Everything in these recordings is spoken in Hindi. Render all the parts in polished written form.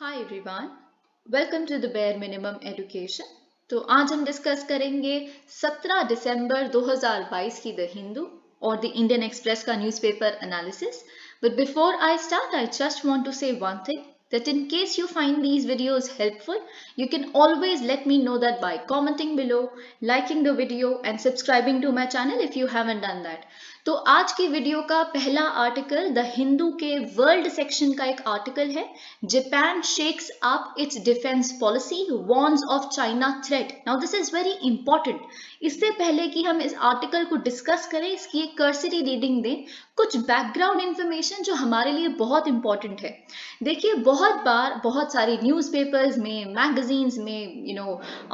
Hi everyone, welcome to the bare minimum education. तो आज हम डिस्कस करेंगे 17 दिसंबर 2022 की द हिंदू और द इंडियन एक्सप्रेस का newspaper analysis. But before I start, I just want to say one thing that in case you find these videos helpful, you can always let me know that by commenting below, liking the video and subscribing to my channel if you haven't done that. तो आज की वीडियो का पहला आर्टिकल द हिंदू के वर्ल्ड सेक्शन का एक आर्टिकल है। Japan shakes up it's defence policy, warns of China threat. Now this is very important. इससे पहले कि हम इस आर्टिकल को डिस्कस करें, इसकी एक कर्सरी रीडिंग दें, कुछ बैकग्राउंड इंफॉर्मेशन जो हमारे लिए बहुत इंपॉर्टेंट है। देखिए, बहुत बार बहुत सारी न्यूज़पेपर्स में, मैगजीन्स में,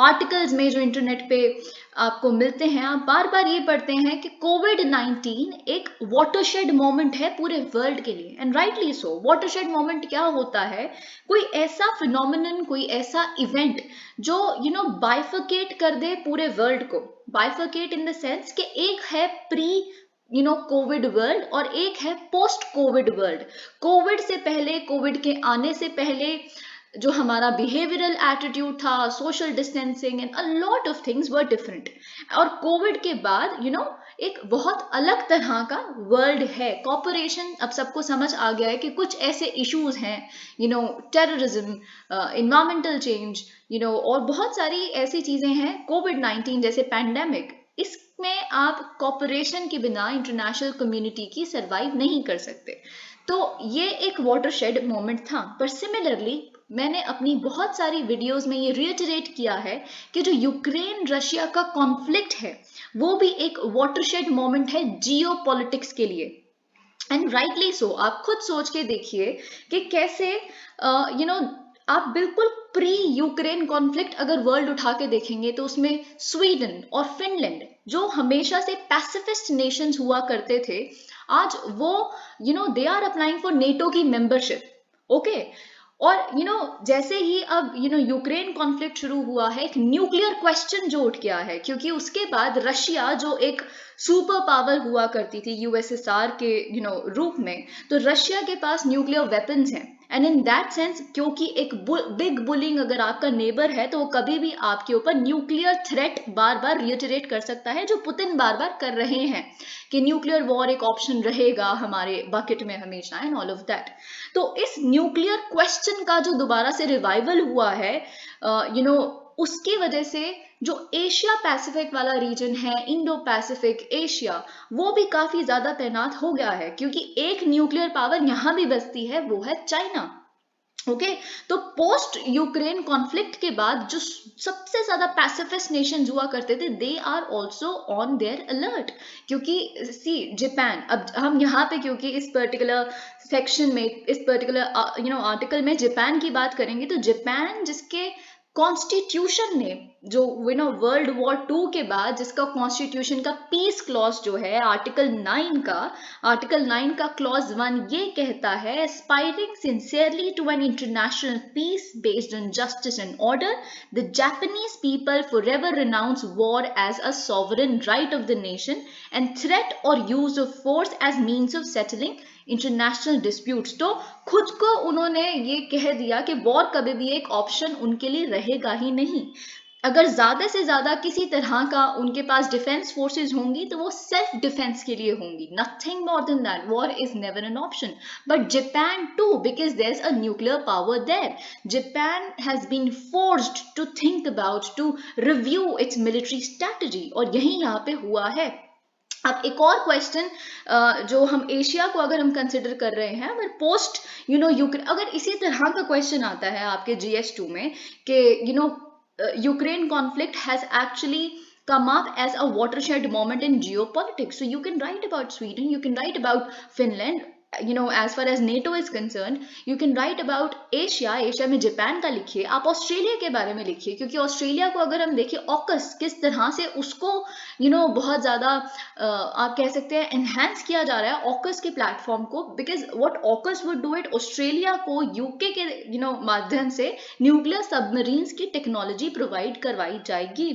आर्टिकल्स में जो इंटरनेट पे आपको मिलते हैं, आप बार बार ये पढ़ते हैं कि कोविड-19 एक वाटरशेड मोमेंट है पूरे वर्ल्ड के लिए। And rightly so. Watershed moment क्या होता है? कोई ऐसा फिनोमिनन, कोई ऐसा इवेंट जो बाइफरकेट कर दे पूरे वर्ल्ड को। बाइफरकेट इन द सेंस कि एक है प्री कोविड वर्ल्ड और एक है पोस्ट कोविड वर्ल्ड। कोविड से पहले, कोविड के आने से पहले जो हमारा बिहेवियरल एटीट्यूड था, social distancing and a lot of things were different. और कोविड के बाद एक बहुत अलग तरह का वर्ल्ड है। कॉपरेशन अब सबको समझ आ गया है कि कुछ ऐसे इश्यूज हैं, टेररिज्म, इन्वायरमेंटल चेंज, और बहुत सारी ऐसी चीजें हैं। कोविड-19 जैसे पैंडेमिक, इसमें आप कॉपरेशन के बिना इंटरनेशनल कम्युनिटी की सरवाइव नहीं कर सकते। तो ये एक वाटरशेड मोमेंट था। पर सिमिलरली मैंने अपनी बहुत सारी वीडियोस में ये रियटरेट किया है कि जो यूक्रेन रशिया का कॉन्फ्लिक्ट है वो भी एक वाटरशेड मोमेंट है जियोपॉलिटिक्स के लिए। एंड राइटली सो। आप खुद सोच के देखिए कि कैसे आप बिल्कुल प्री यूक्रेन कॉन्फ्लिक्ट अगर वर्ल्ड उठा के देखेंगे तो उसमें स्वीडन और फिनलैंड, जो हमेशा से पैसिफिस्ट नेशंस हुआ करते थे, आज वो they are applying for NATO की मेंबरशिप। ओके। और जैसे ही अब यूक्रेन कॉन्फ्लिक्ट शुरू हुआ है, एक न्यूक्लियर क्वेश्चन जो उठ गया है, क्योंकि उसके बाद रशिया जो एक सुपर पावर हुआ करती थी यूएसएसआर के रूप में, तो रशिया के पास न्यूक्लियर वेपन्स हैं। एंड इन दैट सेंस, क्योंकि एक बिग बुलिंग अगर आपका नेबर है तो वो कभी भी आपके ऊपर न्यूक्लियर थ्रेट बार बार रियटरेट कर सकता है, जो पुतिन बार बार कर रहे हैं कि न्यूक्लियर वॉर एक ऑप्शन रहेगा हमारे बकेट में हमेशा एंड ऑल ऑफ दैट। तो इस न्यूक्लियर क्वेश्चन का जो दोबारा से रिवाइवल हुआ है, उसकी वजह से जो एशिया पैसिफिक वाला रीजन है, इंडो पैसिफिक एशिया, वो भी काफी ज्यादा तैनात हो गया है, क्योंकि एक न्यूक्लियर पावर यहां भी बसती है, वो है चाइना। ओके। तो पोस्ट यूक्रेन कॉन्फ्लिक्ट के बाद जो सबसे ज्यादा पैसिफिस्ट नेशन हुआ करते थे, they are also on their alert. क्योंकि सी जापान, अब हम यहाँ पे क्योंकि इस पर्टिकुलर सेक्शन में, इस पर्टिकुलर आर्टिकल में जापान की बात करेंगे, तो जापान जिसके कॉन्स्टिट्यूशन ने, जो वर्ल्ड वॉर 2 के बाद जिसका कॉन्स्टिट्यूशन का पीस क्लॉज जो है आर्टिकल 9 का क्लॉज 1 ये कहता है, aspiring sincerely to an international peace based on justice and order, the Japanese people forever renounce war as a sovereign right of the nation and threat और use of force as means of settling international disputes. तो खुद को उन्होंने ये कह दिया कि वॉर कभी भी एक ऑप्शन उनके लिए रहेगा ही नहीं। अगर ज्यादा से ज्यादा किसी तरह का उनके पास डिफेंस फोर्सेस होंगी तो वो सेल्फ डिफेंस के लिए होंगी, nothing more than that. War is never an option. But Japan too, because there is a nuclear power there, Japan has been forced to think about, to review its military strategy, और यही यहाँ पे हुआ है। अब एक और क्वेश्चन जो हम एशिया को अगर हम कंसिडर कर रहे हैं, अगर पोस्ट यूक्रेन, अगर इसी तरह का क्वेश्चन आता है आपके GS2 में कि Ukraine conflict has actually come up as a watershed moment in geopolitics. So you can write about Sweden, you can write about Finland, as far as NATO is concerned, you can write about Asia में जापान का लिखिए, आप ऑस्ट्रेलिया के बारे में लिखिए, क्योंकि ऑस्ट्रेलिया को अगर हम देखें, ऑकस किस तरह से उसको बहुत ज्यादा आप कह सकते हैं एनहांस किया जा रहा है ऑकस के प्लेटफॉर्म को, because what AUKUS would do it, Australia को यूके के माध्यम से न्यूक्लियर सबमरीन्स की टेक्नोलॉजी प्रोवाइड करवाई जाएगी।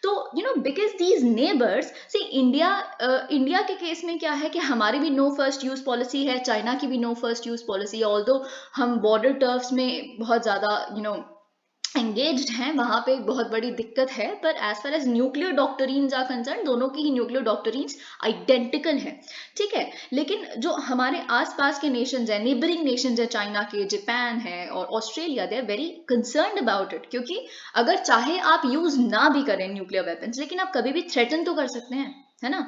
तो because these neighbours, see India के केस में क्या है कि हमारी भी नो फर्स्ट यूज पॉलिसी है, है, चाइना की भी no first use policy, although हम बॉर्डर टर्फ्स में बहुत ज़्यादा एंगेज्ड हैं, वहां पे बहुत बड़ी दिक्कत है, पर as far as nuclear doctrines are concern, दोनों की ही न्यूक्लियर डॉक्टरीन्स आइडेंटिकल है, ठीक है। लेकिन जो हमारे आसपास के नेशंस हैं, नेबरिंग नेशंस है चाइना के, जापान है और Australia, they are very concerned about it, क्योंकि अगर चाहे आप यूज ना भी करें न्यूक्लियर वेपन्स, लेकिन आप कभी भी थ्रेटन तो कर सकते हैं, है ना।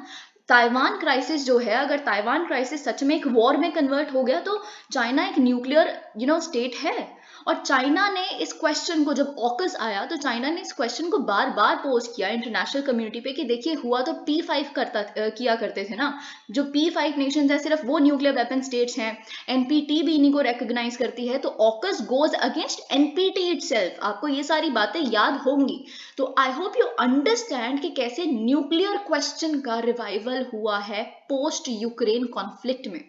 ताइवान क्राइसिस जो है, अगर ताइवान क्राइसिस सच में एक वॉर में कन्वर्ट हो गया तो चाइना एक न्यूक्लियर स्टेट है। और चाइना ने इस क्वेश्चन को, जब ऑकस आया तो चाइना ने इस क्वेश्चन को बार बार पोज किया इंटरनेशनल कम्युनिटी पे कि देखिए हुआ तो P5 किया करते थे ना, जो P5 नेशंस है सिर्फ वो न्यूक्लियर वेपन स्टेट्स हैं, NPT भी इन्हीं को रिकॉग्नाइज करती है, तो AUKUS goes against NPT itself. आपको ये सारी बातें याद होंगी, तो आई होप यू अंडरस्टैंड कि कैसे न्यूक्लियर क्वेश्चन का रिवाइवल हुआ है पोस्ट यूक्रेन कॉन्फ्लिक्ट में।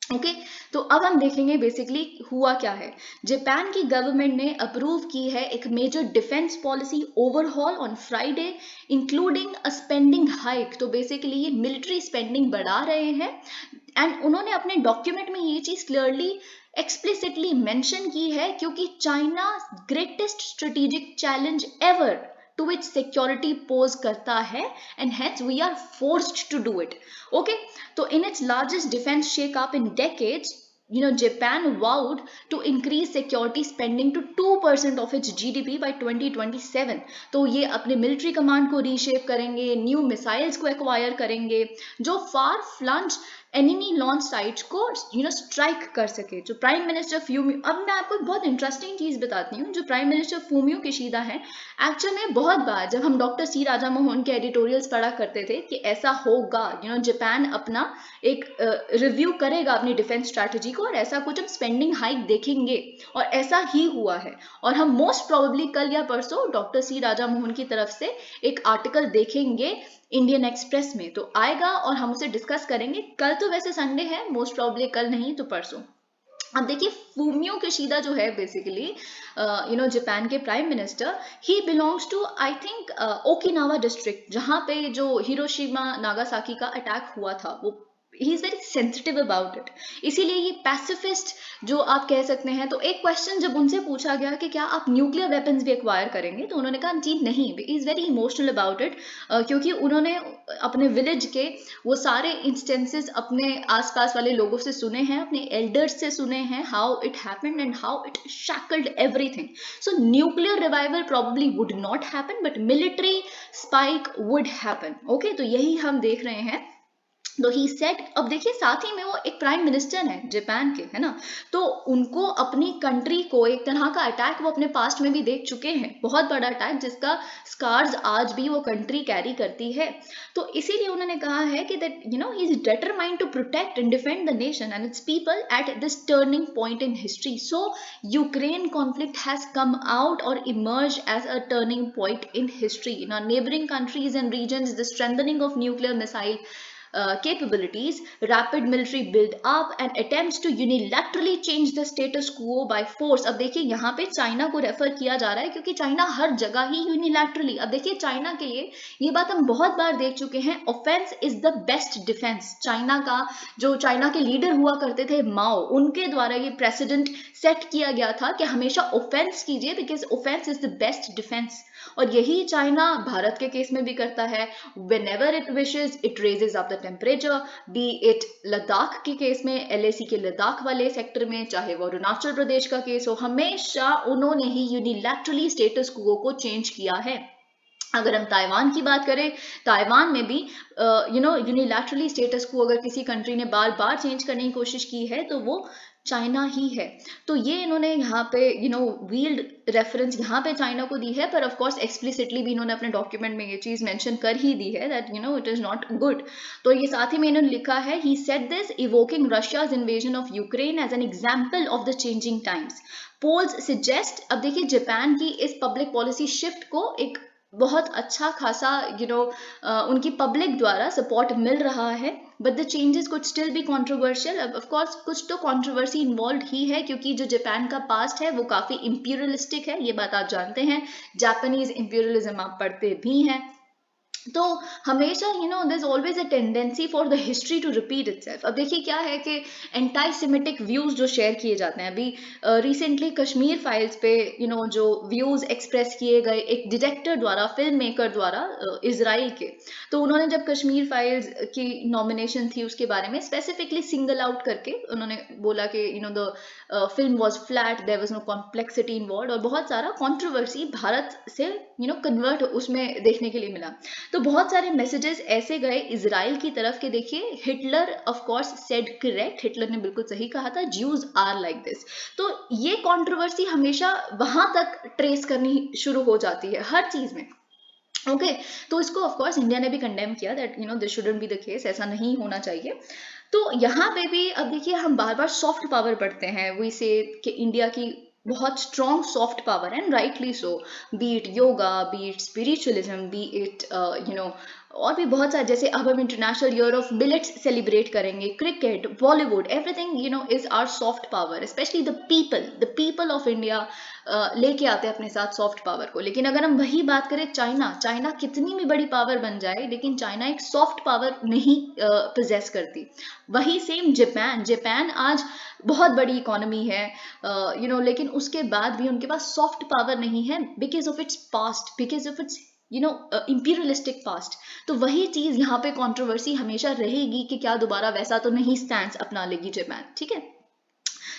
ओके तो अब हम देखेंगे बेसिकली हुआ क्या है। जापान की गवर्नमेंट ने अप्रूव की है एक major defence policy overhaul on Friday, including a spending hike. तो बेसिकली ये मिलिट्री स्पेंडिंग बढ़ा रहे हैं, एंड उन्होंने अपने डॉक्यूमेंट में ये चीज क्लियरली एक्सप्लिसिटली मेंशन की है, क्योंकि China greatest strategic challenge ever to which security pose करता है, and hence we are forced to do it. Okay, so in its largest defense shake-up in decades, Japan vowed to increase security spending to 2% of its GDP by 2027. तो ये अपने मिलिट्री कमांड को रीशेप करेंगे, न्यू मिसाइल्स को एक्वायर करेंगे जो फार फ्लंज एनिमी लॉन्च साइट्स को स्ट्राइक कर सके। जो प्राइम मिनिस्टर फ्यूमियो, अब मैं आपको एक बहुत इंटरेस्टिंग चीज बताती हूँ, जो प्राइम मिनिस्टर फूमियो किशीदा है, एक्चुअल में बहुत बार जब हम डॉक्टर सी राजा मोहन के एडिटोरियल्स पढ़ा करते थे कि ऐसा होगा, जापान अपना एक रिव्यू करेगा अपनी डिफेंस स्ट्रैटेजी को, और ऐसा कुछ हम स्पेंडिंग हाइक देखेंगे, और ऐसा ही हुआ है। और हम मोस्ट प्रोबेबली कल या परसों डॉक्टर सी राजा मोहन की तरफ से एक आर्टिकल देखेंगे इंडियन एक्सप्रेस में, तो आएगा और हम उसे डिस्कस करेंगे। कल तो वैसे संडे है, मोस्ट प्रोबेबली कल नहीं तो परसों। अब देखिए फूमियो किशीदा जो है बेसिकली जापान के prime minister, he belongs to I think Okinawa district, जहाँ पे जो हिरोशिमा नागासाकी का अटैक हुआ था, वो he is very sensitive about it, इसीलिए ये पैसिफिस्ट जो आप कह सकते हैं। तो एक क्वेश्चन जब उनसे पूछा गया कि क्या आप न्यूक्लियर वेपन्स भी एक्वायर करेंगे, तो उन्होंने कहा जी नहीं, is very emotional about it, क्योंकि उन्होंने अपने विलेज के वो सारे इंस्टेंसेस अपने आसपास वाले लोगों से सुने हैं, अपने एल्डर्स से सुने हैं, how it happened and how it shackled everything. So nuclear revival probably would not happen, but military spike would happen. Okay, तो यही हम देख रहे हैं। तो ही सेड, अब देखिए साथ ही में वो एक प्राइम मिनिस्टर है जापान के, है ना, तो उनको अपनी कंट्री को एक तरह का अटैक वो अपने पास्ट में भी देख चुके हैं, बहुत बड़ा अटैक जिसका स्कार्स आज भी वो कंट्री कैरी करती है। तो इसीलिए उन्होंने कहा है कि that he is determined to protect and defend the nation and its people at this turning point in history. So Ukraine conflict has come out और emerge as a turning point in history. In our neighbouring countries and regions, the strengthening of nuclear missile capabilities, rapid military build up and attempts to unilaterally change the status quo by force। अब देखिए यहाँ पे चाइना को रेफर किया जा रहा है, क्योंकि चाइना हर जगह ही यूनिलैटरली, अब देखिए चाइना के लिए ये बात हम बहुत बार देख चुके हैं, offence is the best defence. China का जो चाइना के लीडर हुआ करते थे माओ, उनके द्वारा ये प्रेसिडेंट सेट किया गया था कि हमेशा ऑफेंस कीजिए, because offence is the best defence. और यही चाइना भारत के केस में भी करता है। whenever it wishes it raises up the temperature, be it Ladakh के केस में, LAC के लद्दाख वाले सेक्टर में, चाहे वो अरुणाचल प्रदेश का केस हो, हमेशा उन्होंने ही यूनिलैटरली स्टेटस क्वो को चेंज किया है। अगर हम ताइवान की बात करें, ताइवान में भी यूनिलैटरली स्टेटस को अगर किसी कंट्री ने बार बार चेंज करने की कोशिश की है तो वो चाइना ही है। तो ये इन्होंने यहाँ पे व्हील्ड रेफरेंस यहाँ पे चाइना को दी है, पर ऑफ कोर्स एक्सप्लिसिटली भी इन्होंने अपने डॉक्यूमेंट में ये चीज मेंशन कर ही दी है that it is not good. तो ये साथ ही में इन्होंने लिखा है, he said this evoking Russia's invasion of Ukraine as an example of the changing times. Polls suggest, अब देखिए जापान की इस पब्लिक पॉलिसी शिफ्ट को एक बहुत अच्छा खासा उनकी पब्लिक द्वारा सपोर्ट मिल रहा है, but the changes could still be controversial. Of course कुछ तो कॉन्ट्रोवर्सी इन्वॉल्व ही है, क्योंकि जो जापान का पास्ट है वो काफी इंपीरियलिस्टिक है, ये बात आप जानते हैं, जापानीज इंपीरियलिज्म आप पढ़ते भी हैं। तो हमेशा there is always a tendency for the history to repeat itself. अब देखिए क्या है कि एंटी सेमिटिक व्यूज जो शेयर किए जाते हैं, अभी रिसेंटली कश्मीर फाइल्स पे जो व्यूज एक्सप्रेस किए गए एक डिरेक्टर द्वारा, फिल्म मेकर द्वारा, इसराइल के, तो उन्होंने जब कश्मीर फाइल्स की नॉमिनेशन थी उसके बारे में स्पेसिफिकली सिंगल आउट करके उन्होंने बोला कि the film was flat, there was no complexity involve, और बहुत सारा कंट्रोवर्सी भारत से कन्वर्ट उसमें देखने के लिए मिला। तो बहुत सारे मैसेजेस ऐसे गए इजराइल की तरफ के, देखिए Hitler of course said correct, Hitler ने बिल्कुल सही कहा था, ज्यूज आर लाइक दिस। तो ये कंट्रोवर्सी हमेशा वहां तक ट्रेस करनी शुरू हो जाती है हर चीज में। ओके तो इसको ऑफ कोर्स इंडिया ने भी कंडेम किया that this shouldn't be the case, ऐसा नहीं होना चाहिए। तो यहाँ पे भी अब देखिए हम बार बार सॉफ्ट पावर पढ़ते हैं, वी से कि इंडिया की बहुत strong soft power and rightly so, be it yoga, be it spiritualism, be it और भी बहुत सारे, जैसे अब हम international year of millets celebrate करेंगे, cricket, Bollywood, everything is our soft power, specially the people of India लेके आते हैं अपने साथ सॉफ्ट पावर को। लेकिन अगर हम वही बात करें चाइना कितनी भी बड़ी पावर बन जाए, लेकिन चाइना एक सॉफ्ट पावर नहीं पोजेस करती। वही सेम जापान आज बहुत बड़ी इकोनॉमी है, लेकिन उसके बाद भी उनके पास सॉफ्ट पावर नहीं है, because of its past, because of its imperialistic past. तो वही चीज यहाँ पे कंट्रोवर्सी हमेशा रहेगी कि क्या दोबारा वैसा तो नहीं स्टैंड अपना लेगी जापान, ठीक है।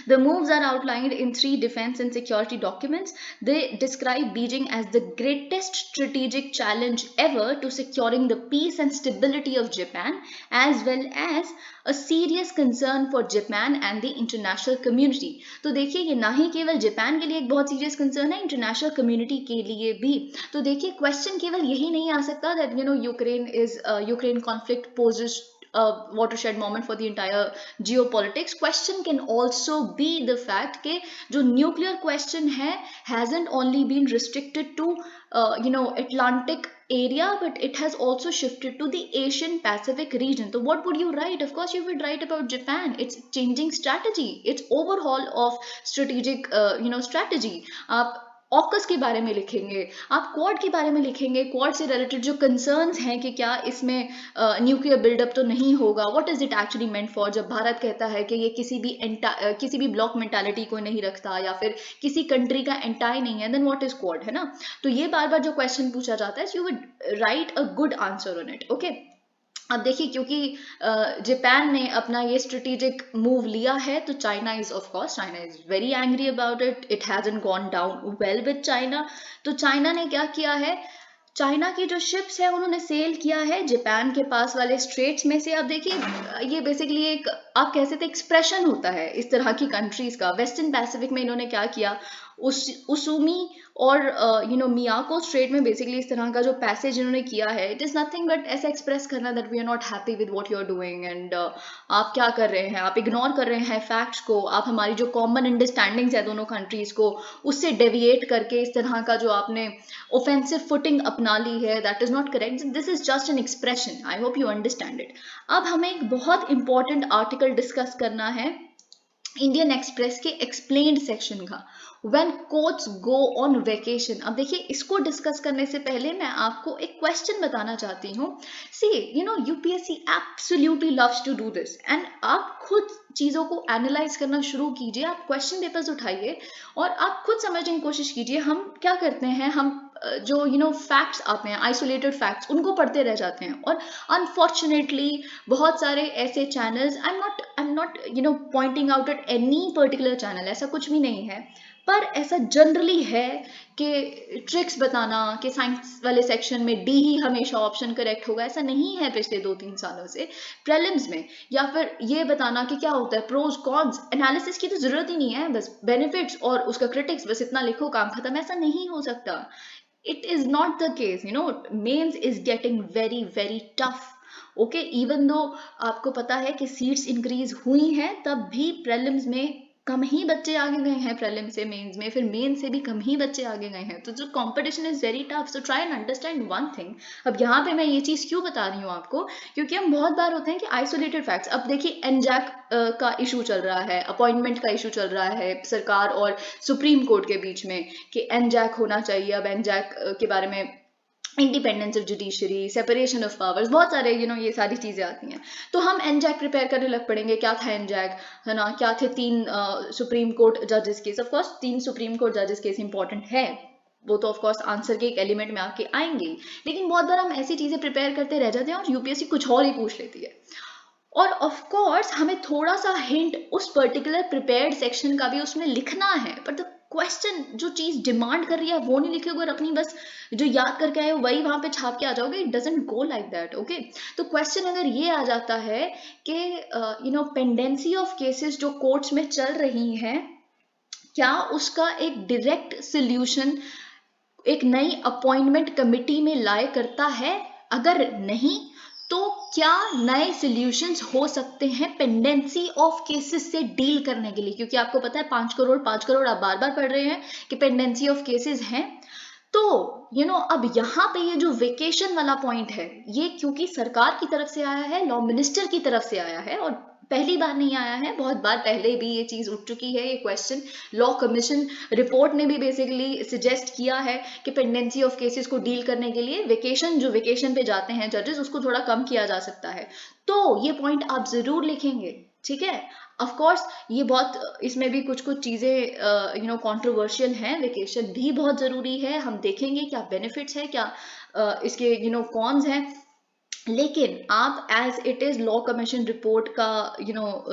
The moves are outlined in 3 defense and security documents. They describe Beijing as the greatest strategic challenge ever to securing the peace and stability of Japan, as well as a serious concern for Japan and the international community. तो देखिए ये ना ही केवल जापान के लिए एक बहुत सीरियस कंसर्न है, इंटरनेशनल कम्युनिटी के लिए भी। तो देखिए क्वेश्चन केवल यही नहीं आ सकता that Ukraine conflict poses a watershed moment for the entire geopolitics. Question can also be the fact कि जो nuclear question है hasn't only been restricted to Atlantic area, but it has also shifted to the Asian Pacific region. So what would you write? Of course you would write about Japan, its changing strategy, its overhaul of strategic strategy. आप ऑकस के बारे में लिखेंगे, आप क्वाड के बारे में लिखेंगे, क्वाड से रिलेटेड जो कंसर्न्स हैं कि क्या इसमें न्यूक्लियर बिल्डअप तो नहीं होगा, what is it actually meant for. जब भारत कहता है कि ये किसी भी ब्लॉक मेंटालिटी को नहीं रखता या फिर किसी कंट्री का एंटाई नहीं है, देन व्हाट इज क्वाड, है ना। तो ये बार बार जो क्वेश्चन पूछा जाता है, you would write a good answer on it. Okay अब देखिए क्योंकि जापान ने अपना ये स्ट्रेटेजिक मूव लिया है, तो China is very angry about it, it hasn't gone down well with China. तो चाइना ने क्या किया है, चाइना की जो शिप्स है उन्होंने सेल किया है जापान के पास वाले स्ट्रेट्स में से। अब देखिए ये बेसिकली एक आप कह सकते एक्सप्रेशन होता है इस तरह की कंट्रीज का। वेस्टर्न पैसिफिक में इन्होंने क्या किया, उसूमी और मियाको स्ट्रेट में बेसिकली इस तरह का जो पैसेज इन्होंने किया है, इट इज नथिंग बट ऐसा एक्सप्रेस करना that we are not happy with what you are doing, and आप क्या कर रहे हैं, आप इग्नोर कर रहे हैं फैक्ट्स को, आप हमारी जो कॉमन अंडरस्टैंडिंग्स है दोनों कंट्रीज को उससे डेविएट करके इस तरह का जो आपने ऑफेंसिव फुटिंग अपना ली है, that is not correct, this is just an expression. I hope you understand it. अब हमें एक बहुत इंपॉर्टेंट आर्टिकल डिस्कस करना है इंडियन एक्सप्रेस के एक्सप्लेन्ड सेक्शन का, When courts go on vacation। अब देखिए इसको डिस्कस करने से पहले मैं आपको एक क्वेश्चन बताना चाहती हूँ। See UPSC absolutely loves to do this, and आप खुद चीज़ों को एनालाइज करना शुरू कीजिए, आप क्वेश्चन पेपर्स उठाइए और आप खुद समझने की कोशिश कीजिए। हम क्या करते हैं, हम जो फैक्ट्स आते हैं, आइसोलेटेड फैक्ट्स, उनको पढ़ते रह जाते हैं, और अनफॉर्चुनेटली बहुत सारे ऐसे channels, I am not pointing out at any particular channel, ऐसा कुछ भी नहीं है, पर ऐसा जनरली है कि ट्रिक्स बताना कि साइंस वाले सेक्शन में डी ही हमेशा ऑप्शन करेक्ट होगा, ऐसा नहीं है पिछले 2-3 सालों से प्रीलिम्स में। या फिर ये बताना कि क्या होता है प्रोज कॉन्स, एनालिसिस की तो जरूरत ही नहीं है, बस बेनिफिट्स और उसका क्रिटिक्स, बस इतना लिखो काम खत्म, ऐसा नहीं हो सकता। It is not the case, mains is getting very very tough। Okay even though आपको पता है कि सीट्स इंक्रीज हुई हैं, तब भी प्रीलिम्स में कम ही बच्चे आगे गए हैं, प्रीलिम्स से मेंस में, फिर मेन से भी कम ही बच्चे आगे गए हैं। तो जो competition is very tough, so try and understand one thing. अब यहाँ पे मैं ये चीज क्यों बता रही हूँ आपको, क्योंकि हम बहुत बार होते हैं कि आइसोलेटेड फैक्ट्स। अब देखिए एनजैक का इशू चल रहा है, अपॉइंटमेंट का इशू चल रहा है सरकार और सुप्रीम कोर्ट के बीच में कि एनजैक होना चाहिए। अब एनजैक के बारे में independence of judiciary, separation of powers, बहुत सारे ये सारी चीजें आती हैं। तो हम एनजैक प्रिपेयर करने लग पड़ेंगे। क्या था एनजैक, है ना, क्या थे 3 सुप्रीम कोर्ट जजेस case. Of course 3 supreme court जजेस केस इंपॉर्टेंट है, वो तो ऑफ कोर्स आंसर के एक एलिमेंट में आपके आएंगे, लेकिन बहुत बार हम ऐसी चीजें प्रिपेयर करते रह जाते हैं और यूपीएससी कुछ और ही पूछ लेती है। और ऑफ कोर्स हमें थोड़ा सा हिंट उस पर्टिकुलर प्रिपेयर्ड सेक्शन का भी उसमें लिखना है, पर द क्वेश्चन जो चीज डिमांड कर रही है वो नहीं लिखोगे और अपनी बस जो याद करके आए हो वही वहां पे छाप के आ जाओगे। It doesn't go like that. Okay, तो क्वेश्चन अगर ये आ जाता है कि पेंडेंसी ऑफ केसेस जो कोर्ट्स में चल रही हैं, क्या उसका एक डायरेक्ट सोल्यूशन एक नई अपॉइंटमेंट कमिटी में लाए करता है? अगर नहीं, तो क्या नए सॉल्यूशंस हो सकते हैं पेंडेंसी ऑफ केसेस से डील करने के लिए? क्योंकि आपको पता है 5 करोड़ आप बार बार पढ़ रहे हैं कि पेंडेंसी ऑफ केसेस हैं। तो अब यहाँ पे ये जो वेकेशन वाला पॉइंट है, ये क्योंकि सरकार की तरफ से आया है, लॉ मिनिस्टर की तरफ से आया है, और पहली बार नहीं आया है, बहुत बार पहले भी ये चीज उठ चुकी है। ये क्वेश्चन लॉ कमीशन रिपोर्ट ने भी बेसिकली सजेस्ट किया है कि पेंडेंसी ऑफ केसेस को डील करने के लिए जो वेकेशन पे जाते हैं जजेस, उसको थोड़ा कम किया जा सकता है। तो ये पॉइंट आप जरूर लिखेंगे, ठीक है। ऑफ कोर्स ये बहुत, इसमें भी कुछ चीजें कंट्रोवर्शियल हैं। वेकेशन भी बहुत जरूरी है, हम देखेंगे क्या बेनिफिट्स है, क्या इसके कॉन्स हैं, लेकिन आप as it is law commission report का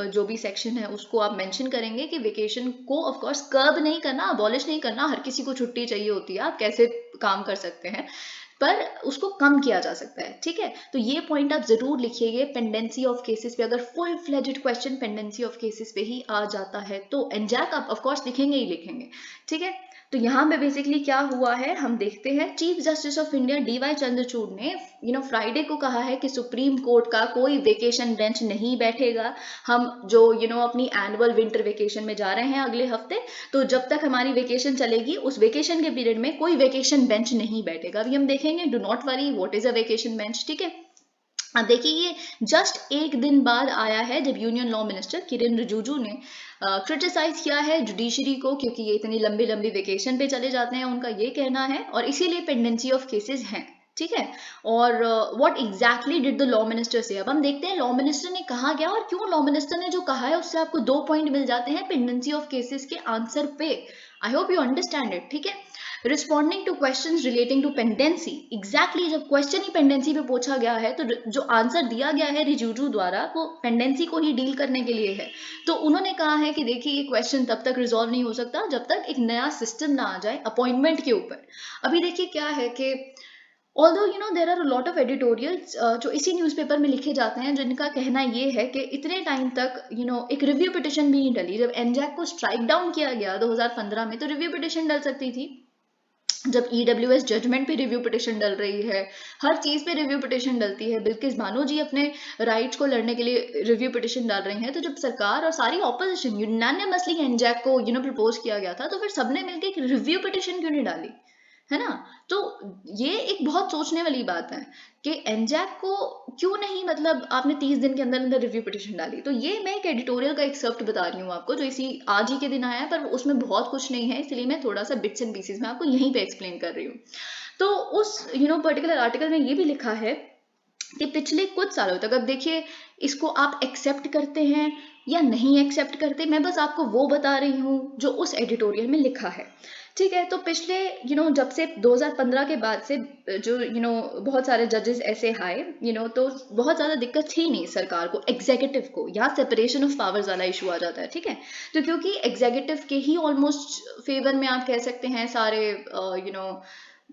जो भी सेक्शन है उसको आप मेंशन करेंगे कि वेकेशन को ऑफ कोर्स कर्ब नहीं करना, अबॉलिश नहीं करना। हर किसी को छुट्टी चाहिए होती है, आप कैसे काम कर सकते हैं, पर उसको कम किया जा सकता है, ठीक है। तो ये पॉइंट आप जरूर लिखिएगा पेंडेंसी ऑफ केसेस पे। अगर full fledged question pendency of cases पे ही आ जाता है तो एनजैक आप ऑफ कोर्स लिखेंगे ही लिखेंगे, ठीक है। तो यहाँ पे बेसिकली क्या हुआ है हम देखते हैं। Chief justice of India DY Chandrachud ने फ्राइडे को कहा है कि सुप्रीम कोर्ट का कोई वेकेशन बेंच नहीं बैठेगा। हम जो अपनी एनुअल विंटर वेकेशन में जा रहे हैं अगले हफ्ते, तो जब तक हमारी वेकेशन चलेगी उस वेकेशन के पीरियड में कोई वेकेशन बेंच नहीं बैठेगा। अभी हम देखेंगे, do not worry, what is a vacation bench, ठीक है। अब देखिए, ये जस्ट एक दिन बाद आया है जब union law minister Kiren Rijiju ने क्रिटिसाइज किया है जुडिशरी को, क्योंकि ये इतनी लंबी लंबी वेकेशन पे चले जाते हैं, उनका ये कहना है, और इसीलिए पेंडेंसी ऑफ केसेस हैं, ठीक है। और what exactly did the law minister से, अब हम देखते हैं लॉ मिनिस्टर ने कहा क्या, और क्यों लॉ मिनिस्टर ने जो कहा है उससे आपको 2 पॉइंट मिल जाते हैं पेंडेंसी ऑफ केसेस के आंसर पे। I hope you understand it, ठीक है। Responding to questions relating to pendency, exactly जब क्वेश्चन ही पेंडेंसी पे पूछा गया है, तो जो आंसर दिया गया है रिजिजू द्वारा वो पेंडेंसी को ही डील करने के लिए है। तो उन्होंने कहा है कि देखिए, ये क्वेश्चन तब तक रिजॉल्व नहीं हो सकता जब तक एक नया सिस्टम ना आ जाए अपॉइंटमेंट के ऊपर। अभी देखिए क्या है कि although there are lot of editorials जो इसी न्यूज़पेपर में लिखे जाते हैं, जिनका कहना ये है कि इतने टाइम तक एक रिव्यू पिटिशन भी नहीं डली। जब एनजैक को स्ट्राइक डाउन किया गया 2015 में, तो रिव्यू पिटिशन डल सकती थी। जब ईडब्ल्यूएस जजमेंट पे रिव्यू पिटिशन डल रही है, हर चीज पे रिव्यू पिटिशन डलती है, बिल्किस बानो जी अपने राइट्स को लड़ने के लिए रिव्यू पिटिशन डाल रही हैं, तो जब सरकार और सारी ऑपोजिशन यूनानिमसली एनजैक को प्रपोज किया गया था, तो फिर सबने मिलकर एक रिव्यू पिटिशन क्यों नहीं डाली, है ना। तो ये एक बहुत सोचने वाली बात है कि एनजैक को क्यों नहीं, मतलब आपने 30 दिन के अंदर अंदर रिव्यू पिटिशन डाली। तो ये मैं एक एडिटोरियल का एक्सर्प्ट बता रही हूँ आपको, जो इसी आज ही के दिन आया है, पर उसमें बहुत कुछ नहीं है, इसलिए मैं थोड़ा सा बिट्स एंड पीसेस में आपको यहीं पे एक्सप्लेन कर रही हूँ। तो उस पर्टिकुलर आर्टिकल में ये भी लिखा है कि पिछले कुछ सालों तक, अब देखिए इसको आप एक्सेप्ट करते हैं या नहीं एक्सेप्ट करते, मैं बस आपको वो बता रही हूँ जो उस एडिटोरियल में लिखा है, ठीक है। तो पिछले जब से 2015 के बाद से जो बहुत सारे जजेस ऐसे आए, तो बहुत ज़्यादा दिक्कत थी नहीं सरकार को, एग्जीक्यूटिव को। यहाँ सेपरेशन ऑफ पावर्स वाला इशू आ जाता है, ठीक है। तो क्योंकि एग्जीक्यूटिव के ही ऑलमोस्ट फेवर में आप कह सकते हैं सारे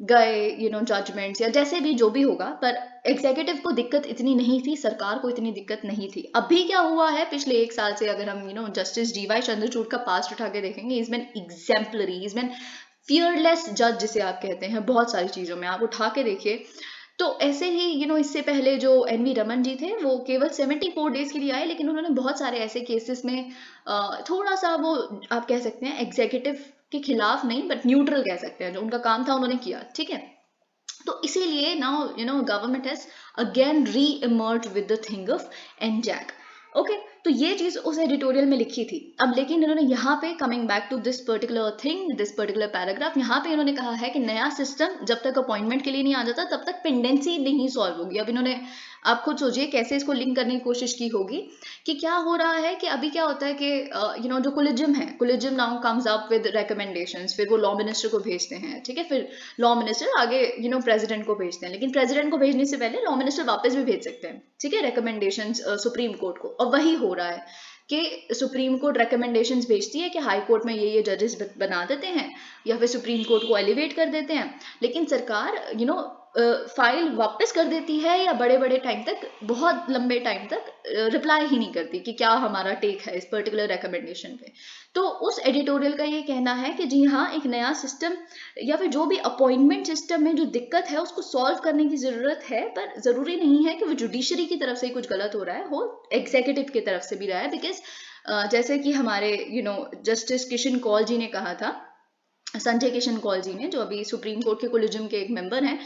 गए जजमेंट्स या जैसे भी जो भी होगा, पर एग्जीक्यूटिव को दिक्कत इतनी नहीं थी, सरकार को इतनी दिक्कत नहीं थी। अभी क्या हुआ है पिछले 1 साल से, अगर हम जस्टिस डीवाई चंद्रचूड़ का पास्ट उठा के देखेंगे, is man exemplary, is man fearless जज जिसे आप कहते हैं बहुत सारी चीजों में, आप उठा के देखिए। तो ऐसे ही इससे पहले जो एनवी रमन जी थे, वो केवल 74 डेज के लिए आए, लेकिन उन्होंने बहुत सारे ऐसे केसेस में थोड़ा सा वो आप कह सकते हैं एग्जीक्यूटिव के खिलाफ नहीं, बट न्यूट्रल कह सकते हैं, जो उनका काम था उन्होंने किया, ठीक है। तो इसीलिए नाउ गवर्नमेंट हैज अगेन री emerge with the thing of एनजैक। Okay, तो ये चीज उस एडिटोरियल में लिखी थी। अब लेकिन इन्होंने यहाँ पे coming back to this particular thing, this particular paragraph, यहाँ पे इन्होंने कहा है कि नया सिस्टम जब तक अपॉइंटमेंट के लिए नहीं आ जाता तब तक पेंडेंसी नहीं सॉल्व होगी। अब इन्होंने, आप खुद सोचिए कैसे इसको लिंक करने की कोशिश की होगी कि क्या हो रहा है कि अभी क्या होता है कि जो कोलिजियम है, collegium now comes up with recommendations, फिर वो लॉ मिनिस्टर को भेजते हैं, ठीक है, फिर लॉ मिनिस्टर आगे प्रेसिडेंट को भेजते हैं, लेकिन प्रेसिडेंट को भेजने से पहले लॉ मिनिस्टर वापस भी भेज सकते हैं, ठीक है, रिकमेंडेशंस सुप्रीम कोर्ट को। और वही हो रहा है कि सुप्रीम कोर्ट रिकमेंडेशंस भेजती है कि हाई कोर्ट में ये जजेस बना देते हैं या फिर सुप्रीम कोर्ट को एलिवेट कर देते हैं, लेकिन सरकार फाइल वापस कर देती है या बड़े बड़े टाइम तक, बहुत लंबे टाइम तक रिप्लाई ही नहीं करती कि क्या हमारा टेक है इस पर्टिकुलर रिकमेंडेशन पे। तो उस एडिटोरियल का ये कहना है कि जी हाँ, एक नया सिस्टम या फिर जो भी अपॉइंटमेंट सिस्टम में जो दिक्कत है उसको सॉल्व करने की जरूरत है, पर जरूरी नहीं है कि वो जुडिशरी की तरफ से ही कुछ गलत हो रहा है, हो एग्जीक्यूटिव की तरफ से भी रहा है। बिकॉज जैसे कि हमारे जस्टिस किशन कौल जी ने कहा था, संजय किशन कौल जी ने, जो अभी सुप्रीम कोर्ट के कोलिजियम के एक मेंबर हैं,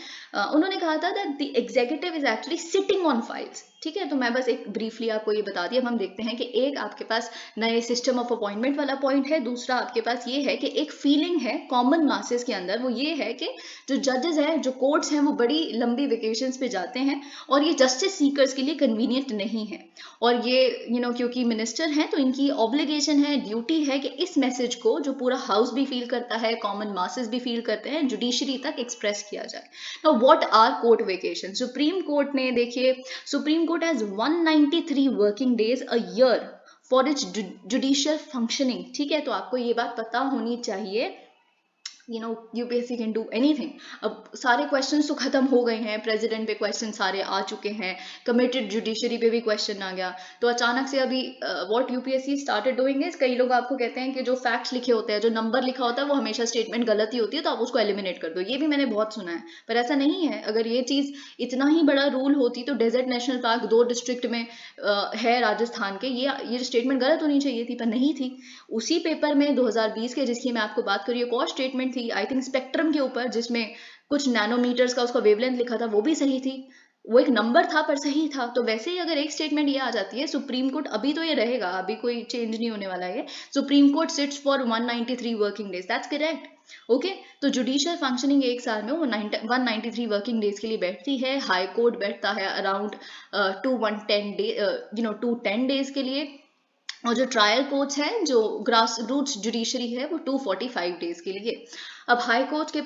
उन्होंने कहा था that the executive is actually sitting on files. ठीक है, तो मैं बस एक ब्रीफली आपको ये बता दी। अब हम देखते हैं कि एक आपके पास नए सिस्टम ऑफ अपॉइंटमेंट वाला पॉइंट है, दूसरा आपके पास ये है कि एक फीलिंग है कॉमन मासेस के अंदर, वो ये है कि जो जजेस हैं, जो कोर्ट्स हैं, वो बड़ी लंबी वेकेशंस पे जाते हैं और ये जस्टिस सीकर्स के लिए कन्वीनियंट नहीं है। और ये क्योंकि मिनिस्टर हैं तो इनकी ऑब्लिगेशन है, ड्यूटी है कि इस मैसेज को, जो पूरा हाउस भी फील करता है, कॉमन मासेस भी फील करते हैं, जुडिशरी तक एक्सप्रेस किया जाए। Now what are court vacation? Supreme court ने, देखिए, supreme court has 193 working days a year for its judicial functioning. ठीक है, तो आपको ये बात पता होनी चाहिए, यूपीएससी कैन डू एनीथिंग। अब सारे क्वेश्चंस तो खत्म हो गए हैं, प्रेसिडेंट पे क्वेश्चन सारे आ चुके हैं, कमिटेड जुडिशरी पे भी क्वेश्चन आ गया, तो अचानक से अभी what UPSC started doing is, कई लोग आपको कहते हैं कि जो फैक्ट्स लिखे होते हैं, जो नंबर लिखा होता है, वो हमेशा स्टेटमेंट गलत ही होती है, तो आप उसको एलिमिनेट कर दो। ये भी मैंने बहुत सुना है, पर ऐसा नहीं है। अगर ये चीज इतना ही बड़ा रूल होती तो डेजर्ट नेशनल पार्क 2 डिस्ट्रिक्ट में है राजस्थान के, ये स्टेटमेंट गलत होनी चाहिए थी, पर नहीं थी। उसी पेपर में 2020 के, जिसकी मैं आपको बात करी, एक और स्टेटमेंट थी, आई थिंक स्पेक्ट्रम के ऊपर, जिसमें कुछ नैनोमीटर्स का उसका वेवलेंथ लिखा था, वो भी सही थी, वो एक नंबर था पर सही था। तो वैसे ही अगर एक स्टेटमेंट ये आ जाती है, सुप्रीम कोर्ट, अभी तो ये रहेगा, अभी कोई चेंज नहीं होने वाला है, supreme court sits for 193 working days, that's correct. Okay, तो जुडिशियल फंक्शनिंग एक साल में वो 193 वर्किंग डेज के लिए बैठती है। हाई कोर्ट बैठता है अराउंड 210 डेज के लिए, और जो ट्रायल कोर्ट्स हैं, जो ग्रास रूट्स जुडिशरी है, वो 245 डेज के लिए। अब हाई कोर्ट के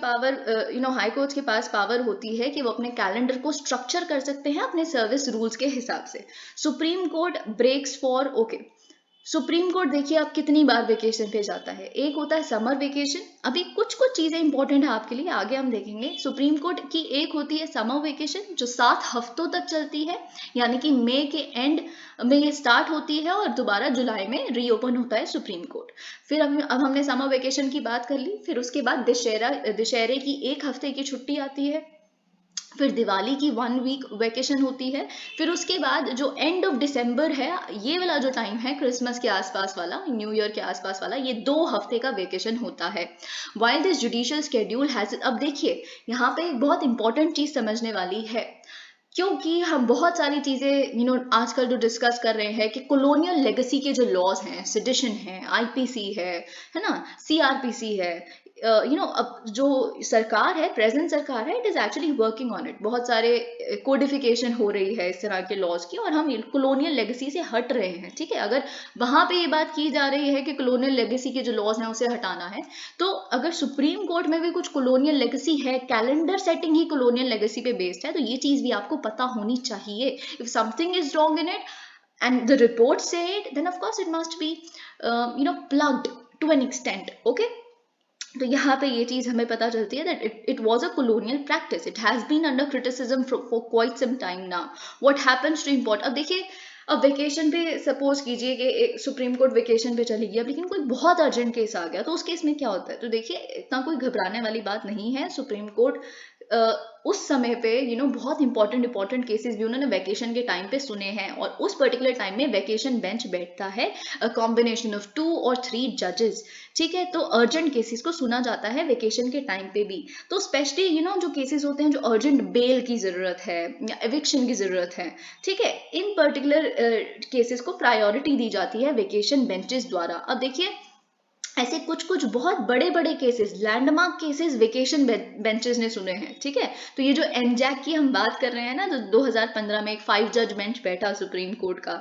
हाई कोर्ट के पास पावर होती है कि वो अपने कैलेंडर को स्ट्रक्चर कर सकते हैं अपने सर्विस रूल्स के हिसाब से। Supreme court breaks for, okay, supreme court देखिए अब कितनी बार वेकेशन पे जाता है। एक होता है समर वेकेशन, अभी कुछ चीजें इंपॉर्टेंट है आपके लिए, आगे हम देखेंगे। सुप्रीम कोर्ट की एक होती है समर वेकेशन, जो 7 हफ्तों तक चलती है, यानी कि मई के एंड में ये स्टार्ट होती है और दोबारा जुलाई में रीओपन होता है सुप्रीम कोर्ट। फिर अब हमने समर वेकेशन की बात कर ली, फिर उसके बाद दशहरे की 1 हफ्ते की छुट्टी आती है, फिर दिवाली की 1 वीक वेकेशन होती है, फिर उसके बाद जो एंड ऑफ दिसंबर है, ये वाला जो टाइम है, क्रिसमस के आसपास वाला, न्यू ईयर के आसपास वाला, ये 2 हफ्ते का वेकेशन होता है। While this judicial schedule has, अब देखिए यहाँ पे एक बहुत इंपॉर्टेंट चीज समझने वाली है, क्योंकि हम बहुत सारी चीजें आजकल जो डिस्कस कर रहे हैं कि कॉलोनियल लेगेसी के जो लॉज हैं, सेडिशन है, आईपीसी है ना, सीआरपीसी है, अब जो सरकार है, प्रेजेंट सरकार है, it is actually working on it. बहुत सारे कोडिफिकेशन हो रही है इस तरह के लॉज की, और हम कॉलोनियल लेगेसी से हट रहे हैं। ठीक है, अगर वहां पे ये बात की जा रही है कि कॉलोनियल लेगेसी के जो लॉज हैं उसे हटाना है, तो अगर सुप्रीम कोर्ट में भी कुछ कॉलोनियल लेगेसी है, कैलेंडर सेटिंग ही कॉलोनियल लेगेसी पे बेस्ड है, तो ये चीज भी आपको पता होनी चाहिए। If something is wrong in it and the reports say it, then of course it must be plugged to an extent. Okay, तो यहाँ पे ये चीज हमें पता चलती है that it was a colonial practice, it has been under criticism for quite some time now. What happens to import, अब देखिए, अब वेकेशन पे सपोज कीजिए कि सुप्रीम कोर्ट वेकेशन पे चली गई, अब लेकिन कोई बहुत अर्जेंट केस आ गया, तो उस केस में क्या होता है? तो देखिए, इतना कोई घबराने वाली बात नहीं है। सुप्रीम कोर्ट उस समय पे बहुत इंपॉर्टेंट केसेस भी उन्होंने वैकेशन के टाइम पे सुने हैं, और उस पर्टिकुलर टाइम में वैकेशन बेंच बैठता है कॉम्बिनेशन ऑफ 2 और 3 जजेस। ठीक है, तो अर्जेंट केसेस को सुना जाता है वेकेशन के टाइम पे भी। तो स्पेशली जो केसेस होते हैं जो अर्जेंट बेल की जरूरत है या एविक्शन की जरूरत है, ठीक है, इन पर्टिकुलर केसेस को प्रायोरिटी दी जाती है वेकेशन बेंचेस द्वारा। अब देखिए, ऐसे कुछ कुछ बहुत बड़े बड़े cases, landmark cases vacation benches ने सुने हैं। ठीक है, तो ये जो एनजैक की हम बात कर रहे हैं ना, तो 2015 में एक 5 जज बेंच बैठा सुप्रीम कोर्ट का।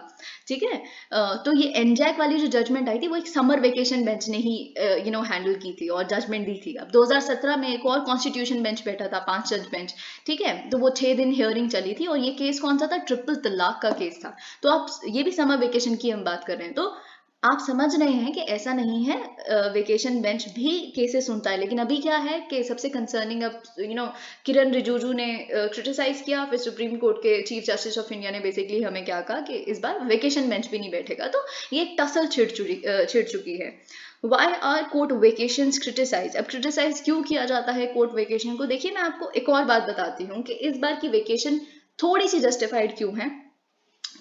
ठीक है, तो ये एनजैक वाली जो जजमेंट आई थी वो एक समर वेकेशन बेंच ने ही हैंडल की थी और जजमेंट दी थी। अब 2017 में एक और कॉन्स्टिट्यूशन बेंच बैठा था, 5 जज बेंच। ठीक है, तो वो 6 दिन हियरिंग चली थी, और ये केस कौन सा था? ट्रिपल तलाक का केस था। तो आप ये भी समर वेकेशन की हम बात कर रहे हैं, तो आप समझ रहे हैं कि ऐसा नहीं है, वेकेशन बेंच भी केसेस सुनता है। लेकिन अभी क्या है कि सबसे कंसर्निंग, अब किरण रिजिजू ने क्रिटिसाइज किया, फिर सुप्रीम कोर्ट के चीफ जस्टिस ऑफ इंडिया ने बेसिकली हमें क्या कहा कि इस बार वेकेशन बेंच भी नहीं बैठेगा। तो ये एक टसल छिड़ चुकी है। Why are court vacation criticise? अब क्रिटिसाइज क्यों किया जाता है कोर्ट वेकेशन को? देखिए, मैं आपको एक और बात बताती हूँ कि इस बार की वेकेशन थोड़ी सी जस्टिफाइड क्यों है।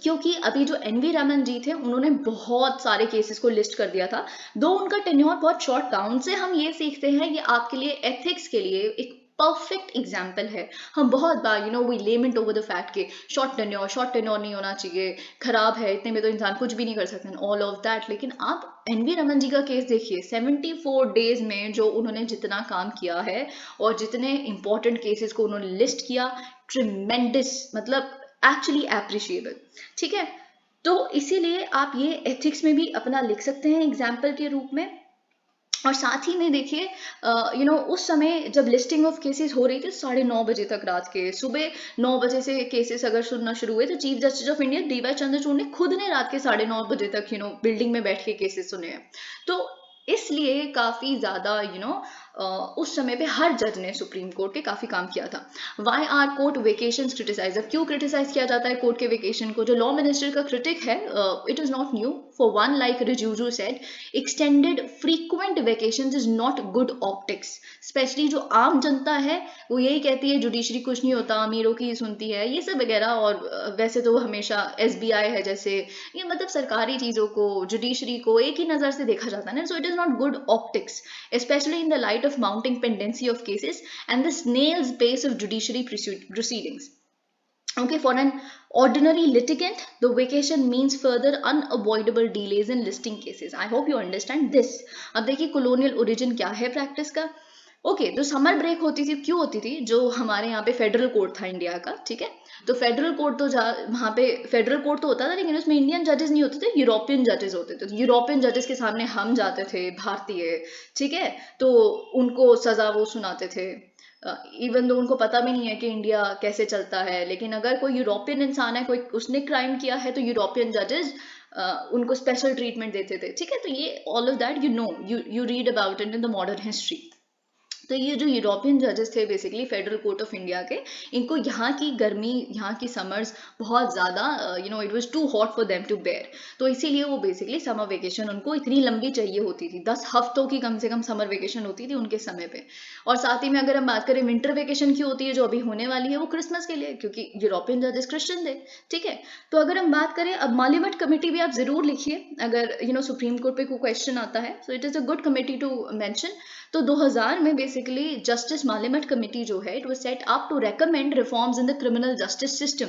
क्योंकि अभी जो एनवी रमन जी थे, उन्होंने बहुत सारे केसेस को लिस्ट कर दिया था। दो उनका टेन्योर बहुत शॉर्ट था, उनसे हम ये सीखते हैं, ये आपके लिए एथिक्स के लिए एक परफेक्ट एग्जाम्पल है। हम बहुत बार we lament over the fact के शॉर्ट टेन्योर नहीं होना चाहिए, खराब है, इतने में तो इंसान कुछ भी नहीं कर सकते, ऑल ऑफ दैट। लेकिन आप एनवी रमन जी का केस देखिए, 74 डेज में जो उन्होंने जितना काम किया है और जितने इंपॉर्टेंट केसेस को उन्होंने लिस्ट किया, ट्रिमेंडस, मतलब एक्चुअली एप्रिशिएबल। ठीक है, तो इसीलिए आप ये एथिक्स में भी अपना लिख सकते हैं एग्जाम्पल के रूप में। और साथ ही में देखिए, उस समय जब लिस्टिंग ऑफ केसेस हो रही थी 9:30 बजे तक, रात के सुबह 9 बजे से केसेस अगर सुनना शुरू हुए, तो chief justice of India DY Chandrachud ने खुद ने रात के 9:30 बजे तक बिल्डिंग में बैठ के केसेस सुने हैं। तो इसलिए काफी ज्यादा उस समय पे हर जज ने सुप्रीम कोर्ट के काफी काम किया था। Why are court vacation criticise? अब क्यों क्रिटिसाइज किया जाता है कोर्ट के वेकेशन को? जो लॉ मिनिस्टर का क्रिटिक है, it is not new. For one, like Rijiju said, extended frequent vacations is not good optics. Specially जो आम जनता है वो यही कहती है जुडिशरी कुछ नहीं होता, अमीरों की सुनती है, ये सब वगैरह। और वैसे तो हमेशा एसबीआई है जैसे, ये मतलब सरकारी चीजों को, जुडिशरी को एक ही नजर से देखा जाता है ना। सो it is not good optics, especially in the light of mounting pendency of cases and the snail's pace of judiciary proceedings. Okay, for an ordinary litigant, the vacation means further unavoidable delays in listing cases. I hope you understand this. अब देखिए, colonial origin क्या है प्रैक्टिस का। ओके, तो समर ब्रेक होती थी, क्यों होती थी? जो हमारे यहाँ पे फेडरल कोर्ट था इंडिया का, ठीक है, तो फेडरल कोर्ट तो वहाँ पे फेडरल कोर्ट तो होता था, लेकिन उसमें इंडियन जजेस नहीं होते थे, यूरोपियन जजेस होते थे। तो यूरोपियन जजेस के सामने हम जाते थे, भारतीय, ठीक है, तो उनको सजा वो सुनाते थे। इवन तो उनको पता भी नहीं है कि इंडिया कैसे चलता है, लेकिन अगर कोई यूरोपियन इंसान है, कोई उसने क्राइम किया है, तो यूरोपियन जजेस उनको स्पेशल ट्रीटमेंट देते थे। ठीक है, तो ये all of that you read about it in the modern history. तो ये जो यूरोपियन जजेस थे basically federal court of India के, इनको यहाँ की गर्मी, यहाँ की समर्स बहुत ज़्यादा it was too hot for them to bear. तो इसीलिए वो बेसिकली समर वेकेशन उनको इतनी लंबी चाहिए होती थी, 10 हफ्तों की कम से कम समर वेकेशन होती थी उनके समय पे। और साथ ही में अगर हम बात करें विंटर वेकेशन की होती है जो अभी होने वाली है, वो क्रिसमस के लिए, क्योंकि यूरोपियन जजेस क्रिश्चियन थे। ठीक है, तो अगर हम बात करें, अब मालिमट कमेटी भी आप जरूर लिखिए अगर सुप्रीम कोर्ट पे कोई क्वेश्चन आता है, so it is a good committee to mention. तो 2000 में बेसिकली जस्टिस मालिमट कमेटी जो है, it was set up to recommend reforms in the criminal justice system.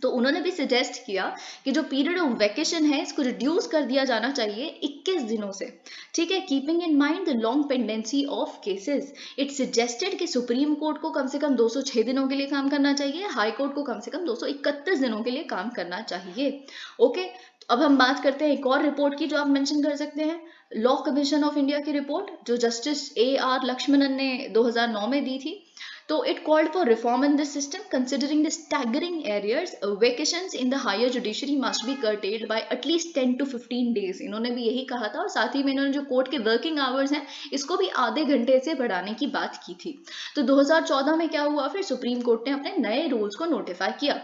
तो उन्होंने भी सजेस्ट किया कि जो पीरियड ऑफ वैकेशन है इसको रिड्यूस कर दिया जाना चाहिए 21 दिनों से। ठीक है, keeping in mind the long pendency of cases, it suggested कि सुप्रीम कोर्ट को कम से कम 206 दिनों के लिए काम करना चाहिए, हाई कोर्ट को कम से कम 231 दिनों के लिए काम करना चाहिए। ओके, अब हम बात करते हैं एक और रिपोर्ट की जो आप मेंशन कर सकते हैं, लॉ कमीशन ऑफ इंडिया की रिपोर्ट जो जस्टिस AR लक्ष्मणन ने 2009 में दी थी। तो it called for reform in this system considering the staggering errors. Vacations in the higher judiciary must be curtailed by at least 10 to 15 days. इन्होंने भी यही कहा था, और साथ ही में इन्होंने जो कोर्ट के वर्किंग आवर्स हैं इसको भी आधे घंटे से बढ़ाने की बात की थी। तो 2014 में क्या हुआ, फिर सुप्रीम कोर्ट ने अपने नए रूल्स को नोटिफाई किया।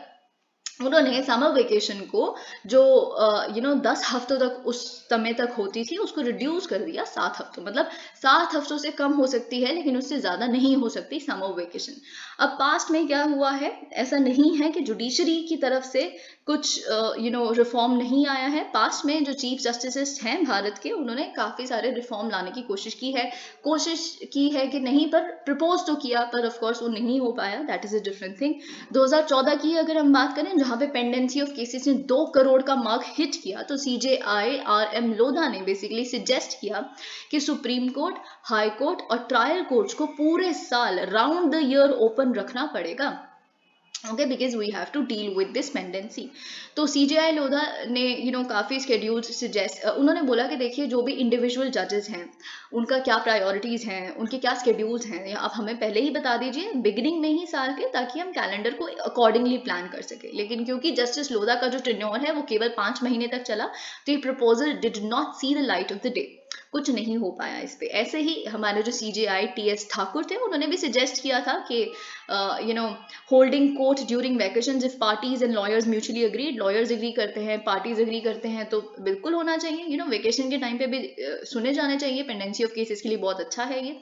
उन्होंने समर वेकेशन को जो 10 हफ्तों तक उस समय तक होती थी उसको रिड्यूस कर दिया 7 हफ्तों, मतलब 7 हफ्तों से कम हो सकती है लेकिन उससे ज़्यादा नहीं हो सकती समर वेकेशन। अब पास्ट में क्या हुआ है, ऐसा नहीं है कि जुडिशरी की तरफ से कुछ रिफॉर्म नहीं आया है। पास्ट में जो चीफ जस्टिस हैं भारत के, उन्होंने काफ़ी सारे रिफॉर्म लाने की कोशिश की है कि नहीं, पर प्रपोज तो किया, पर ऑफ कोर्स वो नहीं हो पाया, that is a different thing. 2014 की अगर हम बात करें, जहां पे पेंडेंसी ऑफ केसेस ने 2 करोड़ का मार्क हिट किया, तो CJI RM लोधा ने बेसिकली सजेस्ट किया कि सुप्रीम कोर्ट, हाई कोर्ट और ट्रायल कोर्ट्स को पूरे साल राउंड द ईयर ओपन रखना पड़ेगा, okay, because we have to deal with this pendency. तो CJI लोधा ने काफ़ी स्केड्यूल सजेस्ट, उन्होंने बोला कि देखिए जो भी इंडिविजुअल जजेस हैं उनका क्या प्रायोरिटीज़ हैं, उनके क्या स्केड्यूल्स हैं, या आप हमें पहले ही बता दीजिए बिगिनिंग में ही साल के, ताकि हम कैलेंडर को अकॉर्डिंगली प्लान कर सके। लेकिन क्योंकि जस्टिस लोधा का जो टेन्योर है वो केवल 5 महीने तक चला, तो ये proposal did not see the light of the day, कुछ नहीं हो पाया इस पे। ऐसे ही हमारे जो CJI TS ठाकुर थे, उन्होंने भी सजेस्ट किया था कि holding court during vacation if parties and lawyers mutually agreed, lawyers agree करते हैं, पार्टीज एग्री करते हैं, तो बिल्कुल होना चाहिए। वेकेशन के टाइम पे भी सुने जाने चाहिए, पेंडेंसी ऑफ केसेस के लिए बहुत अच्छा है ये,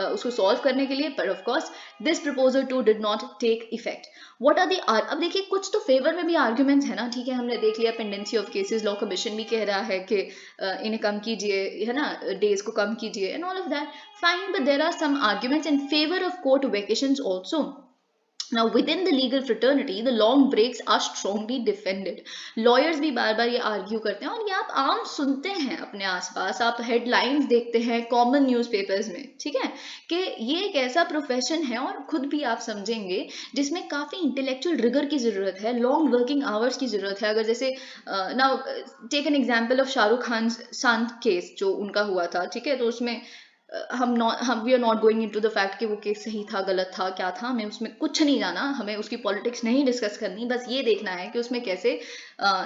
उसको सॉल्व करने के लिए। पर of course this proposal too did not take effect. What are the अब देखिए कुछ तो फेवर में भी आर्ग्यूमेंट्स है ना, ठीक है, हमने देख लिया pendency of cases, law commission भी कह रहा है कि इन्हें कम कीजिए, है ना, डेज को कम कीजिए and all of that, fine, but there are some arguments in favour of court vacations also. Now, within the legal fraternity, the long breaks are strongly defended. Lawyers भी बार बार ये आर्ग्यू करते हैं, और ये आप आम सुनते हैं अपने आसपास, आप हेडलाइंस देखते हैं कॉमन न्यूज़पेपर्स में, ठीक है, कि ये एक ऐसा प्रोफेशन है, और खुद भी आप समझेंगे, जिसमें काफ़ी इंटेलेक्चुअल रिगर की ज़रूरत है, लॉन्ग वर्किंग आवर्स की ज़रूरत है। अगर जैसे now take an example of Shahrukh Khan सांत केस जो उनका हुआ था, ठीक है, तो उसमें हम we are not going into the fact कि वो केस सही था, गलत था, क्या था, हमें उसमें कुछ नहीं जाना, हमें उसकी पॉलिटिक्स नहीं डिस्कस करनी, बस ये देखना है कि उसमें कैसे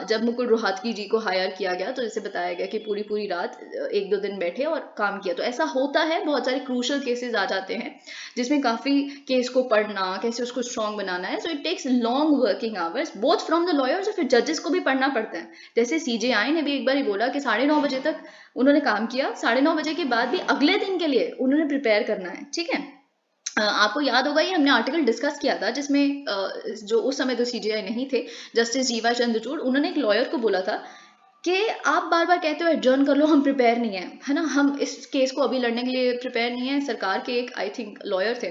जब मुकुल रोहतगी जी को हायर किया गया, तो जैसे बताया गया कि पूरी पूरी रात 1-2 दिन बैठे और काम किया। तो ऐसा होता है, बहुत सारे क्रूशल केसेस आ जाते हैं जिसमें काफ़ी केस को पढ़ना, कैसे उसको स्ट्रॉन्ग बनाना है, so it takes long working hours both from the lawyers और फिर जजेस को भी पढ़ना पड़ता है। जैसे CJI ने भी एक बार ही बोला कि 9:30 बजे तक उन्होंने काम किया, 9:30 बजे के बाद भी अगले दिन के लिए उन्होंने प्रिपेयर करना है, ठीक है। आपको याद होगा, ये हमने आर्टिकल डिस्कस किया था जिसमें जो उस समय तो CJI नहीं थे, जस्टिस जीवा चंद्रचूड़, उन्होंने एक लॉयर को बोला था कि आप बार बार कहते हो एडजर्न कर लो, हम प्रिपेयर नहीं है ना, हम इस केस को अभी लड़ने के लिए प्रिपेयर नहीं है। सरकार के एक आई थिंक लॉयर थे,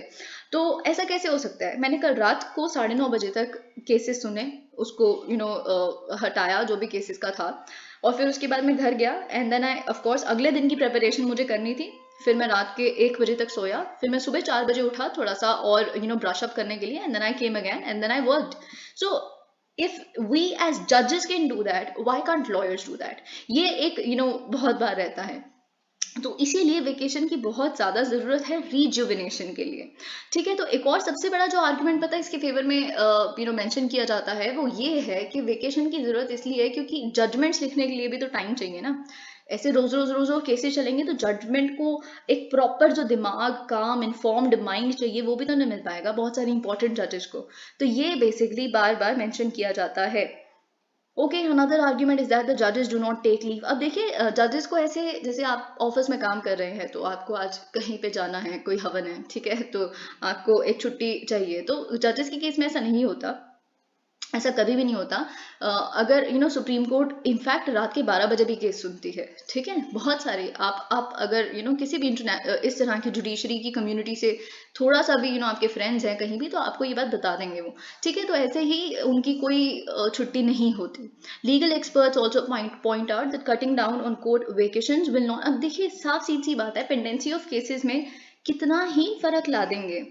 तो ऐसा कैसे हो सकता है। मैंने कल रात को 9:30 बजे तक केसेस सुने, उसको हटाया जो भी केसेस का था, और फिर उसके बाद मैं घर गया, and then I of course अगले दिन की प्रिपरेशन मुझे करनी थी। फिर मैं रात के 1 बजे तक सोया, फिर मैं सुबह 4 बजे उठा थोड़ा सा और ब्रश अप करने के लिए, and then I came again and then I worked. So if we as judges can do that, why can't lawyers do that? ये एक बहुत बार रहता है। तो इसीलिए वेकेशन की बहुत ज़्यादा ज़रूरत है रिजुविनेशन के लिए, ठीक है। तो एक और सबसे बड़ा जो आर्गुमेंट पता है इसके फेवर में मेंशन किया जाता है, वो ये है कि वेकेशन की ज़रूरत इसलिए है क्योंकि जजमेंट्स लिखने के लिए भी तो टाइम चाहिए ना। ऐसे रोज रोज केसेस चलेंगे तो जजमेंट को एक प्रॉपर जो दिमाग, काम, इन्फॉर्म्ड माइंड चाहिए, वो भी तो नहीं मिल पाएगा बहुत सारे इंपॉर्टेंट जजेस को। तो ये बेसिकली बार बार मेंशन किया जाता है। Okay, another argument is that the जजेस डू नॉट टेक लीव। अब देखिए जजेस को ऐसे, जैसे आप ऑफिस में काम कर रहे हैं, तो आपको आज कहीं पे जाना है, कोई हवन है, ठीक है, तो आपको एक छुट्टी चाहिए। तो जजेस के केस में ऐसा नहीं होता, ऐसा कभी भी नहीं होता। अगर सुप्रीम कोर्ट इनफैक्ट रात के 12 बजे भी केस सुनती है, ठीक है। बहुत सारे आप अगर किसी भी इस तरह की जुडिशरी की कम्युनिटी से थोड़ा सा भी आपके फ्रेंड्स हैं कहीं भी, तो आपको ये बात बता देंगे वो, ठीक है। तो ऐसे ही उनकी कोई छुट्टी नहीं होती। Legal experts also point out that cutting down on court vacations will not. अब देखिए साफ सीधी बात है, पेंडेंसी ऑफ केसेस में कितना ही फर्क ला देंगे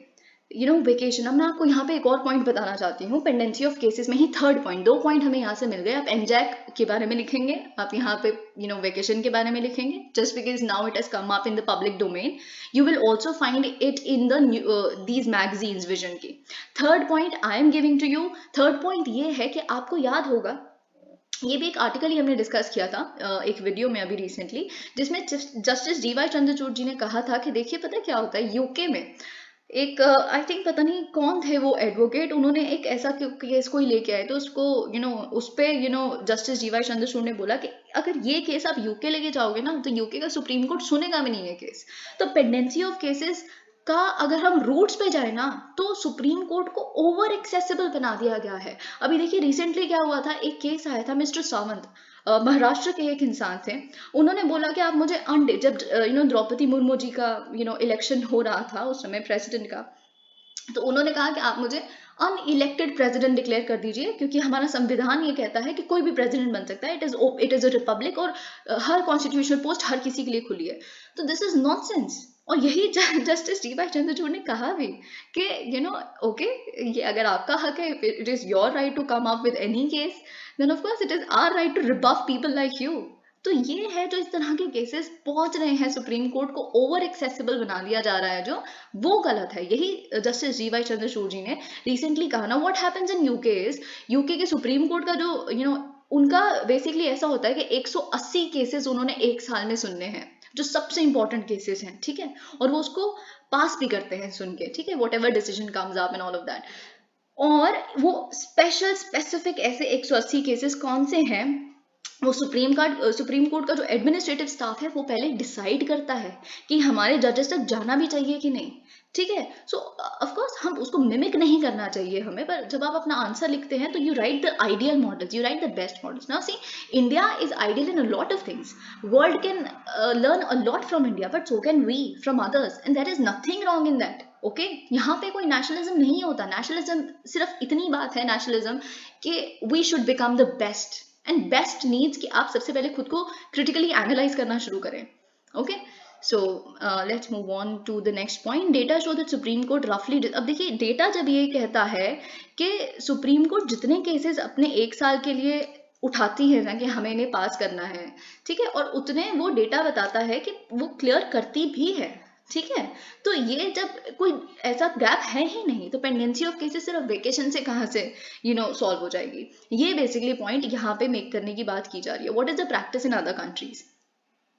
वेकेशन। अब मैं आपको यहाँ पे एक और पॉइंट बताना चाहती हूँ, पेंडेंसी ऑफ केसेस में ही थर्ड पॉइंट, 2 पॉइंट हमें यहाँ से मिल गए। आप एनजैक के बारे में लिखेंगे, आप यहाँ पे वेकेशन के बारे में लिखेंगे, just because now it has come up in the public domain, you will also find it in these magazines Vision की। Third point I am giving to you, third point ये है कि आपको याद होगा, ये भी एक आर्टिकल ही हमने डिस्कस किया था एक वीडियो में अभी रिसेंटली, जिसमें जस्टिस DY चंद्रचूड़ जी ने कहा था कि देखिए पता क्या होता है, यूके में एक आई थिंक पता नहीं कौन थे वो एडवोकेट, उन्होंने एक ऐसा केस को ही लेके आए, तो उसको उस पे जस्टिस डीवाई चंद्रचूड़ ने बोला कि अगर ये केस आप यूके लेके जाओगे ना तो यूके का सुप्रीम कोर्ट सुनेगा भी नहीं ये केस। तो पेंडेंसी ऑफ केसेस का अगर हम रूट्स पे जाए ना तो सुप्रीम कोर्ट को ओवर एक्सेसिबल बना दिया गया है। अभी देखिए रिसेंटली क्या हुआ था, एक केस आया था, मिस्टर सावंत महाराष्ट्र के एक इंसान थे, उन्होंने बोला कि आप मुझे जब द्रौपदी मुर्मू जी का इलेक्शन हो रहा था उस समय प्रेसिडेंट का, तो उन्होंने कहा कि आप मुझे अनइलेक्टेड प्रेसिडेंट डिक्लेयर कर दीजिए, क्योंकि हमारा संविधान ये कहता है कि कोई भी प्रेसिडेंट बन सकता है, इट इज अ रिपब्लिक, और हर कॉन्स्टिट्यूशनल पोस्ट हर किसी के लिए खुली है। तो दिस इज नॉनसेंस। और यही जस्टिस डी वाई चंद्रचूड़ ने कहा भी कि ओके, ये अगर आपका हक है, it is your right to come up with any case, then of course it is our right to rebuff people like you. तो ये है जो इस तरह के केसेस पहुंच रहे हैं सुप्रीम कोर्ट को ओवर एक्सेसिबल बना दिया जा रहा है, जो वो गलत है। यही justice G Y Chandrachud ji ने रिसेंटली कहा ना। What happens in UK is, UK के सुप्रीम कोर्ट का जो उनका बेसिकली ऐसा होता है कि 180 केसेस उन्होंने एक साल में सुनने हैं, जो सबसे इंपॉर्टेंट केसेस हैं, ठीक है, और वो उसको पास भी करते हैं सुन के, ठीक है, what ever decision comes up and all of that. और वो स्पेशल स्पेसिफिक ऐसे 180 केसेस कौन से हैं, वो सुप्रीम कोर्ट का जो एडमिनिस्ट्रेटिव स्टाफ है वो पहले डिसाइड करता है कि हमारे जजेस तक जाना भी चाहिए कि नहीं, ठीक है। सो ऑफ कोर्स हम उसको मिमिक नहीं करना चाहिए हमें, पर जब आप अपना आंसर लिखते हैं तो you write the ideal models, you write the best models. Now see, India is ideal in a lot of things, world can learn a lot from India, but so can we from others, and there is nothing wrong in that. Okay, यहाँ पे कोई नेशनलिज्म नहीं होता। नेशनलिज्म सिर्फ इतनी बात है, नेशनलिज्म कि we should become the best, and best needs कि आप सबसे पहले खुद को क्रिटिकली एनालाइज करना शुरू करें। Okay, so let's move on to the next point. Data show that supreme court रफली, अब देखिए डेटा जब ये कहता है कि सुप्रीम कोर्ट जितने केसेस अपने एक साल के लिए उठाती है ना कि हमें इन्हें पास करना है, ठीक है, और उतने वो डेटा बताता है कि वो क्लियर करती भी है, ठीक है। तो ये जब कोई ऐसा गैप है ही नहीं, तो पेंडेंसी ऑफ केसेस सिर्फ वेकेशन से कहाँ से सॉल्व हो जाएगी। ये बेसिकली पॉइंट यहाँ पे मेक करने की बात की जा रही है। What is the practice in other countries.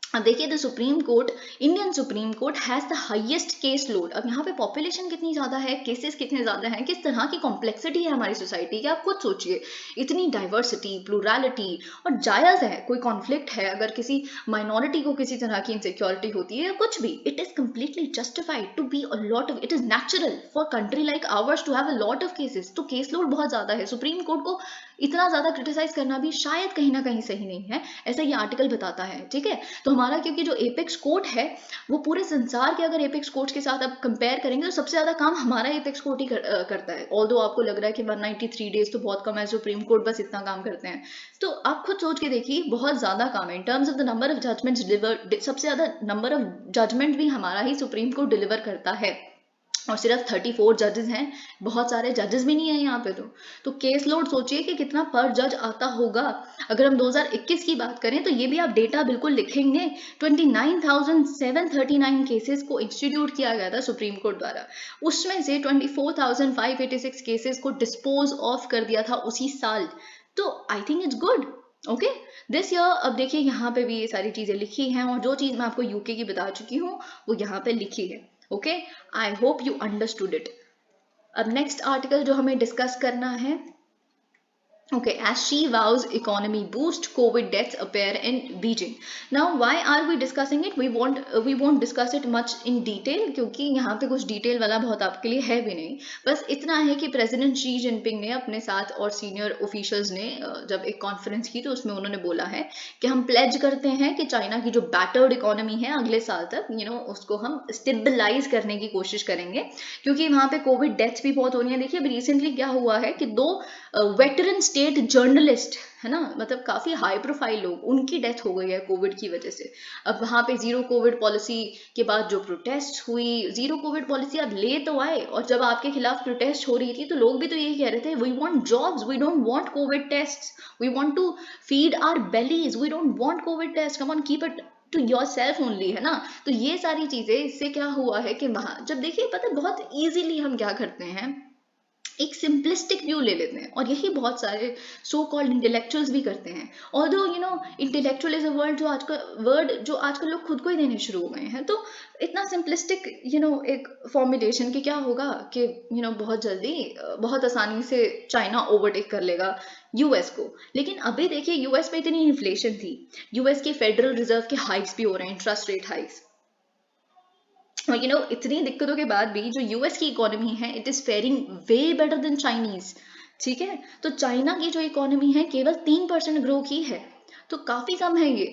अब देखिए, the supreme court, Indian supreme court has the highest case load. अब यहाँ पे पॉपुलेशन कितनी ज्यादा है, केसेस कितने ज्यादा हैं, किस तरह की कॉम्प्लेक्सिटी है हमारी सोसाइटी की, आप खुद सोचिए। इतनी डाइवर्सिटी, प्लूरलिटी, और जायज है कोई कॉन्फ्लिक्ट है अगर किसी माइनॉरिटी को किसी तरह की इनसिक्योरिटी होती है या कुछ भी, it is completely justified to be a lot of, it is natural for country like ours to have a lot of cases. तो केस लोड बहुत ज्यादा है, सुप्रीम कोर्ट को इतना ज्यादा क्रिटिसाइज करना भी शायद कहीं ना कहीं सही नहीं है, ऐसा ये आर्टिकल बताता है, ठीक है। तो हमारा, क्योंकि जो एपेक्स कोर्ट है वो पूरे संसार के अगर एपेक्स कोर्ट के साथ आप कंपेयर करेंगे तो सबसे ज्यादा काम हमारा एपेक्स कोर्ट ही करता है। ऑल्दो आपको लग रहा है कि 193 डेज तो बहुत कम है, सुप्रीम कोर्ट बस इतना काम करते हैं, तो आप खुद सोच के देखिए बहुत ज्यादा काम है। In terms of the number of judgements deliver, सबसे ज्यादा नंबर ऑफ जजमेंट भी हमारा ही सुप्रीम कोर्ट डिलीवर करता है, और सिर्फ 34 जजेस हैं, बहुत सारे जजेस भी नहीं है यहाँ पे। तो केस लोड सोचिए कि कितना पर जज आता होगा। अगर हम 2021 की बात करें तो ये भी आप डेटा बिल्कुल लिखेंगे, 29,739 केसेस को इंस्टीट्यूट किया गया था सुप्रीम कोर्ट द्वारा, उसमें से 24,586 केसेस को डिस्पोज ऑफ कर दिया था उसी साल। तो I think it's good. Okay, this year, अब देखिए यहाँ पे भी ये सारी चीजें लिखी हैं, और जो चीज मैं आपको यूके की बता चुकी हूँ वो यहाँ पे लिखी है। Okay, I hope you understood it. अब नेक्स्ट आर्टिकल जो हमें डिस्कस करना है, okay, as she vows economy boost, COVID deaths appear in Beijing. Now why are we discussing it? We won't discuss it much in detail, क्योंकि यहाँ पे कुछ डिटेल वाला बहुत आपके लिए है भी नहीं। बस इतना है कि प्रेसिडेंट शी जिनपिंग ने अपने साथ और सीनियर ऑफिशियल्स ने जब एक कॉन्फ्रेंस की तो उसमें उन्होंने बोला है कि हम प्लेज करते हैं कि चाइना की जो बैटर्ड इकोनॉमी है अगले साल तक उसको हम स्टेबलाइज करने की कोशिश करेंगे, क्योंकि वहाँ पे कोविड डेथ्स भी बहुत हो रही है। देखिए अभी रिसेंटली क्या हुआ है कि 2 वेटरन स्टेट जर्नलिस्ट है ना, मतलब काफी हाई प्रोफाइल लोग, उनकी डेथ हो गई है कोविड की वजह से। अब वहां पे जीरो कोविड पॉलिसी के बाद जो प्रोटेस्ट हुई, जीरो कोविड पॉलिसी अब ले तो आए, और जब आपके खिलाफ प्रोटेस्ट हो रही थी तो लोग भी तो यही कह रहे थे, we want jobs, we don't want covid test, we want to feed our bellies, we don't want covid test, come on keep it to yourself only, है ना। तो ये सारी चीजें, इससे क्या हुआ है कि वहां जब देखिए, पता बहुत इजीली हम क्या करते हैं, एक सिंपलिस्टिक व्यू ले लेते हैं, और यही बहुत सारे सो कॉल्ड इंटेलेक्चुअल्स भी करते हैं। Although intellectual is a word जो आजकल लोग खुद को ही देने शुरू हो गए हैं। तो इतना सिंपलिस्टिक एक फॉर्मुलेशन कि क्या होगा कि बहुत जल्दी बहुत आसानी से चाइना ओवरटेक कर लेगा यूएस को। लेकिन अभी देखिए यूएस में इतनी इन्फ्लेशन थी, यूएस के फेडरल रिजर्व के हाइक्स भी हो रहे हैं, इंटरेस्ट रेट हाइक्स, और इतनी दिक्कतों के बाद भी जो यूएस की इकोनॉमी है it is faring way better than Chinese. ठीक है, तो चाइना की जो इकोनॉमी है केवल 3% ग्रो की है, तो काफी कम है ये,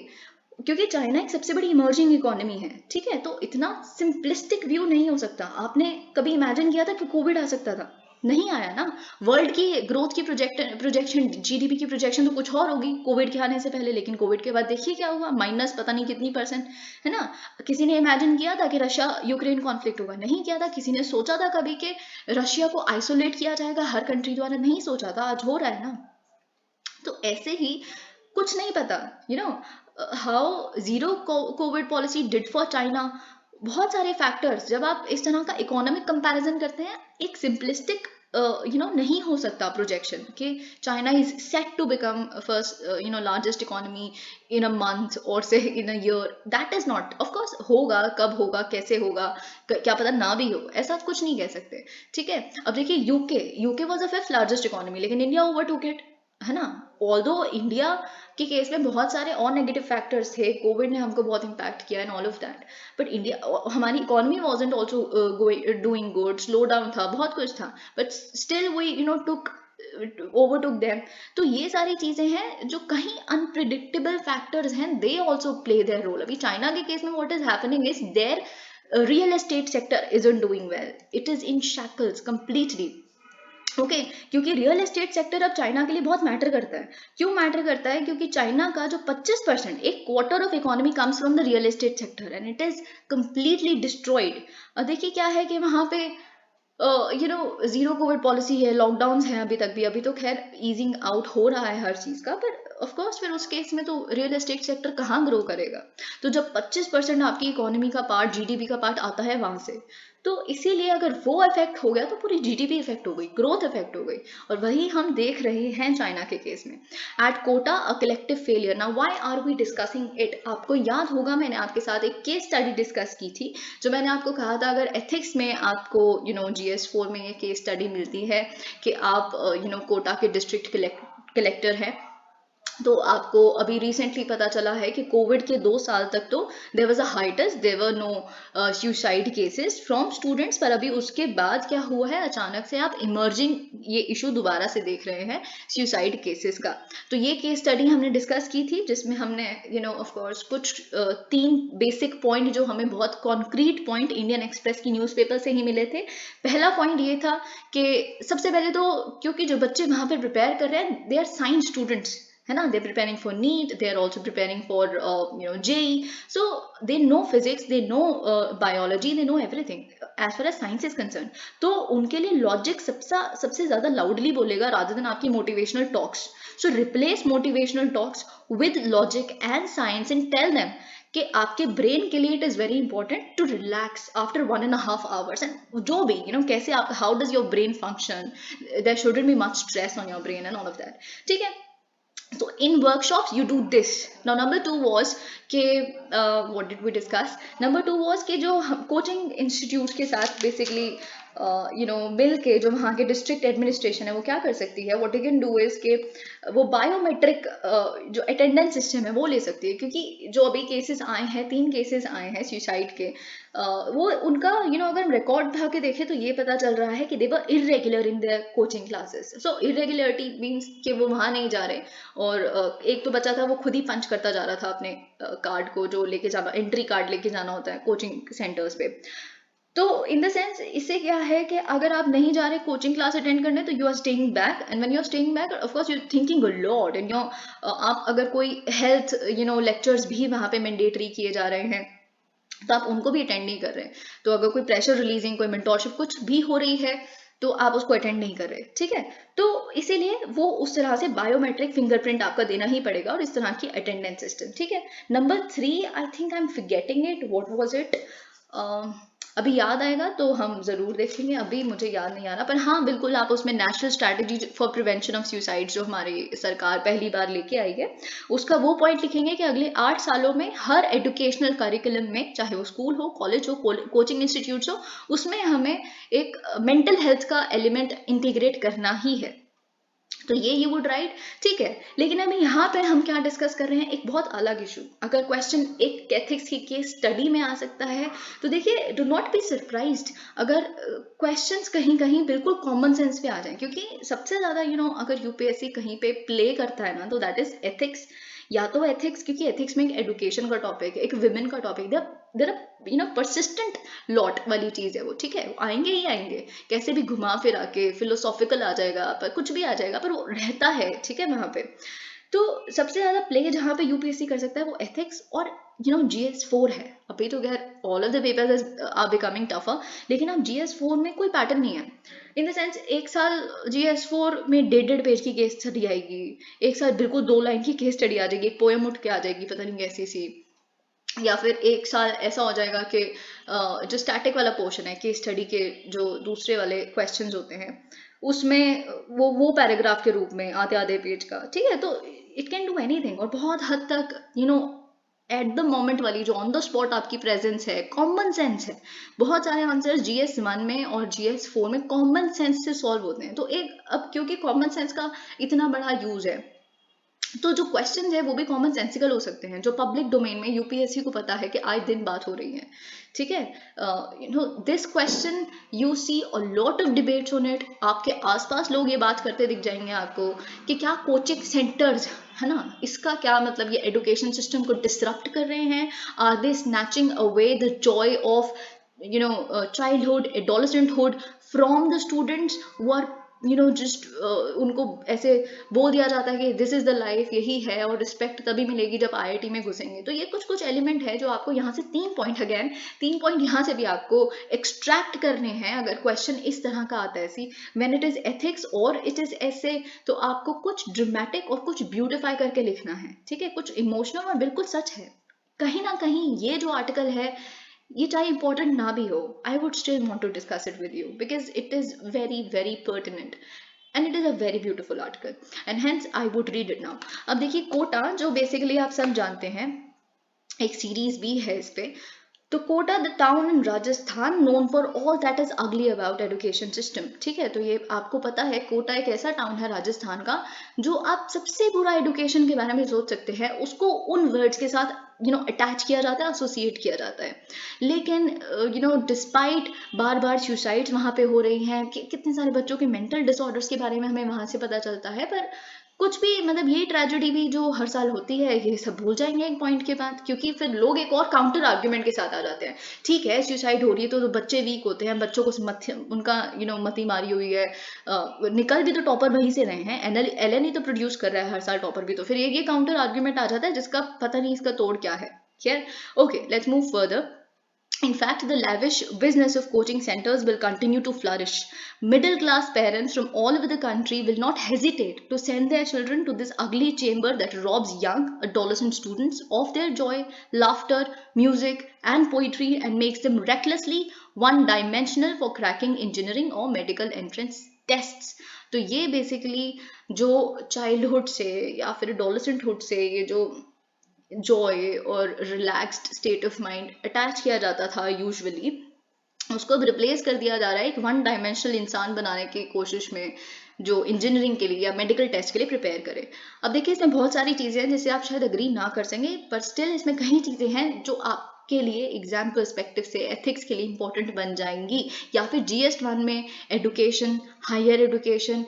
क्योंकि चाइना एक सबसे बड़ी इमर्जिंग इकोनॉमी है। ठीक है, तो इतना सिंपलिस्टिक व्यू नहीं हो सकता। आपने कभी इमेजिन किया था कि कोविड आ सकता था? नहीं आया ना। वर्ल्ड की ग्रोथ की प्रोजेक्शन जीडीपी की प्रोजेक्शन तो कुछ और होगी कोविड के आने से पहले, लेकिन कोविड के बाद देखिए क्या हुआ, माइनस पता नहीं कितनी %, है ना। किसी ने इमेजिन किया था कि रशिया यूक्रेन कॉन्फ्लिक्ट होगा? नहीं किया था। किसी ने सोचा था कभी कि रशिया को आइसोलेट किया जाएगा हर कंट्री द्वारा? नहीं सोचा था। आज हो रहा है ना। तो ऐसे ही कुछ नहीं पता how zero Covid policy did for China. बहुत सारे फैक्टर्स, जब आप इस तरह का इकोनॉमिक कंपैरिजन करते हैं, एक सिंपलिस्टिक नहीं हो सकता प्रोजेक्शन कि China is set to become first largest economy in a month और say in a year. That is not, of course होगा, कब होगा, कैसे होगा, क्या पता ना भी हो, ऐसा कुछ नहीं कह सकते। ठीक है, अब देखिए UK was the 5th largest economy, लेकिन इंडिया ओवरटुक इट, है ना। ऑल्दो इंडिया के केस में बहुत सारे और नेगेटिव फैक्टर्स थे, कोविड ने हमको बहुत इम्पैक्ट किया and all of that, but India, हमारी economy wasn't also doing good, slow down था, बहुत कुछ था, but still we took overtook them. तो ये सारी चीजें हैं जो कहीं अनप्रिडिक्टेबल फैक्टर्स हैं, they also play their role. अभी चाइना के केस में what is happening is their real estate sector isn't doing well, it is in shackles completely. Okay, क्योंकि रियल एस्टेट सेक्टर अब चाइना के लिए बहुत मैटर करता है। क्यों मैटर करता है? क्योंकि चाइना का जो 25%, एक quarter of economy comes from the real estate sector and it is completely destroyed. देखिए क्या है कि वहां पे जीरो कोविड पॉलिसी है, लॉकडाउन है अभी तक भी, अभी तो खैर ईजिंग आउट हो रहा है हर चीज का, पर ऑफ कोर्स फिर उस केस में तो रियल एस्टेट सेक्टर कहाँ ग्रो करेगा? तो जब 25% आपकी इकोनॉमी का पार्ट, जीडीपी का पार्ट आता है वहां से, तो इसीलिए अगर वो इफेक्ट हो गया तो पूरी जीडीपी इफेक्ट हो गई, ग्रोथ इफेक्ट हो गई। और वही हम देख रहे हैं चाइना के केस में। At Kota a collective failure. Now why are we discussing it? आपको याद होगा मैंने आपके साथ एक केस स्टडी डिस्कस की थी, जो मैंने आपको कहा था अगर एथिक्स में आपको GS4 में ये केस स्टडी मिलती है कि आप कोटा के डिस्ट्रिक्ट कलेक्टर हैं, तो आपको अभी रिसेंटली पता चला है कि कोविड के 2 साल तक तो there was a hiatus, there were no suicide cases from students, पर अभी उसके बाद क्या हुआ है, अचानक से आप इमर्जिंग ये इशू दोबारा से देख रहे हैं, सुसाइड केसेस का। तो ये केस स्टडी हमने डिस्कस की थी, जिसमें हमने ऑफ कोर्स कुछ 3 बेसिक पॉइंट जो हमें बहुत कॉन्क्रीट पॉइंट इंडियन एक्सप्रेस की न्यूज़पेपर से ही मिले थे। पहला पॉइंट ये था कि सबसे पहले तो क्योंकि जो बच्चे वहां पर प्रिपेयर कर रहे हैं दे आर साइंस स्टूडेंट्स, है ना, they're preparing for NEET, they are also preparing for JEE, so they know physics, they know biology, they know everything as far as science is concerned। तो उनके लिए लॉजिक सबसे ज्यादा लाउडली बोलेगा rather than आपकी motivational talks. so replace motivational talks with logic and science and tell them कि आपके ब्रेन के लिए it is very important to relax after 1.5 hours, and जो भी कैसे आप, how does your brain function, there shouldn't be much stress on your brain and all of that. ठीक है, so in workshops you do this। now number 2 was कि what did we discuss? number 2 was कि जो कोचिंग इंस्टीट्यूट के साथ बेसिकली मिल के जो वहाँ के डिस्ट्रिक्ट एडमिनिस्ट्रेशन है वो क्या कर सकती है, what you can do is कि वो बायोमेट्रिक जो अटेंडेंस सिस्टम है वो ले सकती है, क्योंकि जो अभी केसेस आए हैं, 3 केसेस आए हैं सुसाइड के, वो उनका अगर हम रिकॉर्ड उठा के देखें तो ये पता चल रहा है कि they were irregular in their coaching classes. So irregularity means कि वो वहाँ नहीं जा रहे, और एक तो बच्चा था वो खुद ही पंच करता जा रहा था अपने कार्ड को, जो लेके जाना, एंट्री कार्ड लेके जाना होता है कोचिंग सेंटर्स पे। तो इन द सेंस इससे क्या है कि अगर आप नहीं जा रहे कोचिंग क्लास अटेंड करने तो you are staying back, and when you are staying back of course you are thinking a lot, and आप अगर कोई हेल्थ लेक्चर्स भी वहाँ पे मैंडेटरी किए जा रहे हैं तो आप उनको भी अटेंड नहीं कर रहे। तो अगर कोई प्रेशर रिलीजिंग, कोई मेंटोरशिप कुछ भी हो रही है तो आप उसको अटेंड नहीं कर रहे। ठीक है, तो इसीलिए वो उस तरह से बायोमेट्रिक फिंगरप्रिंट आपका देना ही पड़ेगा, और इस तरह की अटेंडेंस सिस्टम। ठीक है, number 3 I think I am forgetting it, what was it, अभी याद आएगा तो हम ज़रूर देखेंगे, अभी मुझे याद नहीं आ रहा, पर हाँ बिल्कुल आप उसमें national strategy for prevention of suicide जो हमारी सरकार पहली बार लेके आई है, उसका वो पॉइंट लिखेंगे कि अगले 8 सालों में हर एजुकेशनल करिकुलम में, चाहे वो स्कूल हो, कॉलेज हो, कोचिंग इंस्टीट्यूट्स हो, उसमें हमें एक मेंटल हेल्थ का एलिमेंट इंटीग्रेट करना ही है। तो ये यू वुड राइट, ठीक है। लेकिन अभी यहाँ पे हम क्या डिस्कस कर रहे हैं, एक बहुत अलग इशू। अगर क्वेश्चन एक एथिक्स की केस स्टडी में आ सकता है तो देखिए, डू नॉट बी सरप्राइज्ड अगर क्वेश्चंस कहीं कहीं बिल्कुल कॉमन सेंस पे आ जाए, क्योंकि सबसे ज्यादा अगर यूपीएससी कहीं पे प्ले करता है ना तो दैट इज एथिक्स। या तो एथिक्स, क्योंकि एथिक्स में एक एडुकेशन का टॉपिक है, एक विमेन का टॉपिक, देर परसिस्टेंट लॉट वाली चीज है वो, ठीक है, आएंगे ही आएंगे, कैसे भी घुमा फिरा के फिलोसॉफिकल आ जाएगा, पर कुछ भी आ जाएगा, पर वो रहता है, ठीक है, वहां पे। तो सबसे ज्यादा प्ले जहाँ पे यूपीएससी कर सकता है वो एथिक्स और GS4 है। अभी तो खैर all of the papers are becoming tougher, लेकिन अब GS4 में कोई पैटर्न नहीं है। इन द सेंस एक साल GS4 में 1.5 पेज की केस स्टडी आएगी, एक साल बिल्कुल 2 लाइन की केस स्टडी आ जाएगी, एक पोएम उठ के आ जाएगी, पता नहीं कैसी सी। या फिर एक साल ऐसा हो जाएगा कि जो स्टैटिक वाला पोर्शन है केस स्टडी के, जो दूसरे वाले क्वेश्चंस होते हैं, उसमें वो पैराग्राफ के रूप में आधे आधे पेज का, ठीक है। तो इट कैन डू एनीथिंग, और बहुत हद तक एट द मोमेंट वाली जो ऑन द स्पॉट आपकी प्रेजेंस है, कॉमन सेंस है। बहुत सारे आंसर्स GS1 में और GS4 में कॉमन सेंस से सॉल्व होते हैं। तो एक, अब क्योंकि कॉमन सेंस का इतना बड़ा यूज है, तो जो क्वेश्चन है वो भी कॉमन सेंसिकल हो सकते हैं, जो पब्लिक डोमेन में यूपीएससी को पता है कि आए दिन बात हो रही है, ठीक है। This question you see a lot of debates on it. आपके आसपास लोग ये बात करते दिख जाएंगे आपको कि क्या कोचिंग सेंटर्स, है ना, इसका क्या मतलब, ये एजुकेशन सिस्टम को डिसरप्ट कर रहे हैं, are they snatching away the joy of childhood, adolescenthood from the students who are just उनको ऐसे बोल दिया जाता है कि दिस इज द लाइफ, यही है, और रिस्पेक्ट तभी मिलेगी जब आईआईटी में घुसेंगे। तो ये कुछ कुछ एलिमेंट है जो आपको यहाँ से 3 पॉइंट, अगेन 3 पॉइंट यहाँ से भी आपको एक्सट्रैक्ट करने हैं अगर क्वेश्चन इस तरह का आता है। See when it is ethics और इट इज ऐसे, तो आपको कुछ ड्रामेटिक और कुछ ब्यूटिफाई करके लिखना है, ठीक है, कुछ इमोशनल और बिल्कुल सच है। कहीं ना कहीं ये जो आर्टिकल है, ये चाहे important ना भी हो, I would still want to discuss it with you because it is very very pertinent and it is a very beautiful article and hence I would read it now. अब देखिए कोटा, जो बेसिकली आप सब जानते हैं, एक सीरीज भी है इस पे। तो Kota the town in Rajasthan known for all that is ugly about education system, ठीक है। तो ये आपको पता है, कोटा एक ऐसा टाउन है राजस्थान का जो आप सबसे बुरा एजुकेशन के बारे में सोच सकते हैं, उसको उन वर्ड्स के साथ अटैच किया जाता है, एसोसिएट किया जाता है। लेकिन डिस्पाइट बार बार सुसाइड्स वहाँ पे हो रही हैं, कितने सारे बच्चों के मेंटल डिसऑर्डर्स के बारे में हमें वहाँ से पता चलता है, पर कुछ भी मतलब ये ट्रेजेडी भी जो हर साल होती है, ये सब भूल जाएंगे एक पॉइंट के बाद, क्योंकि फिर लोग एक और काउंटर आर्ग्यूमेंट के साथ आ जाते हैं। ठीक है, सुसाइड हो रही है तो बच्चे वीक होते हैं, बच्चों को उनका मति मारी हुई है, निकल भी तो टॉपर वहीं से रहे हैं, एलन ही तो प्रोड्यूस कर रहा है हर साल टॉपर भी, तो फिर ये काउंटर आर्ग्यूमेंट आ जाता है जिसका पता नहीं इसका तोड़ क्या है। खैर, okay, let's move further. In fact, the lavish business of coaching centers will continue to flourish. Middle class parents from all over the country will not hesitate to send their children to this ugly chamber that robs young adolescent students of their joy, laughter, music, and poetry and makes them recklessly one dimensional for cracking engineering or medical entrance tests. तो ये बेसिकली जो चाइल्डहुड से या फिर एडोलेसेंटहुड से ये जो जॉय और relaxed state of mind attach किया जाता था यूजुअली, उसको अब रिप्लेस कर दिया जा रहा है एक वन डायमेंशनल इंसान बनाने की कोशिश में, जो इंजीनियरिंग के लिए या मेडिकल टेस्ट के लिए प्रिपेयर करे। अब देखिए, इसमें बहुत सारी चीज़ें हैं जिससे आप शायद अग्री ना कर सकेंगे, पर स्टिल इसमें कई चीज़ें हैं जो आपके लिए एग्जाम पर्सपेक्टिव से एथिक्स के लिए इंपॉर्टेंट बन जाएंगी, या फिर GS1 में एडुकेशन, हायर एडुकेशन,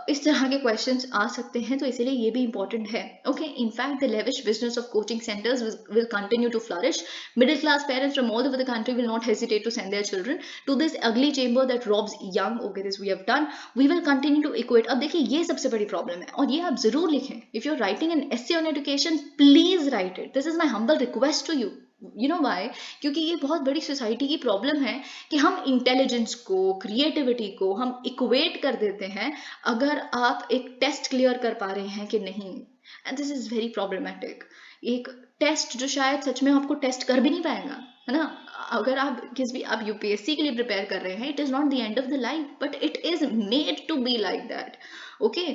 इस तरह के क्वेश्चंस आ सकते हैं, तो इसीलिए ये भी इंपॉर्टेंट है। Okay, in fact the lavish business of coaching centres will continue to flourish. Middle class parents from all over the country will not hesitate to send their children to this ugly chamber that robs young. Okay, this we have done. We will continue to equate. अब देखिए, ये सबसे बड़ी प्रॉब्लम है और ये आप जरूर लिखें. If you're writing an essay on education, please write it. This is my humble request to you. You know why? क्योंकि ये बहुत बड़ी सोसाइटी की प्रॉब्लम है कि हम इंटेलिजेंस को, क्रिएटिविटी को हम इक्वेट कर देते हैं अगर आप एक टेस्ट क्लियर कर पा रहे हैं कि नहीं, and this is very problematic. एक टेस्ट जो शायद सच में आपको टेस्ट कर भी नहीं पाएगा, है ना, अगर आप आप यूपीएससी के लिए प्रिपेयर कर रहे हैं, it is not the end of the life, but it is made to be like that. Okay,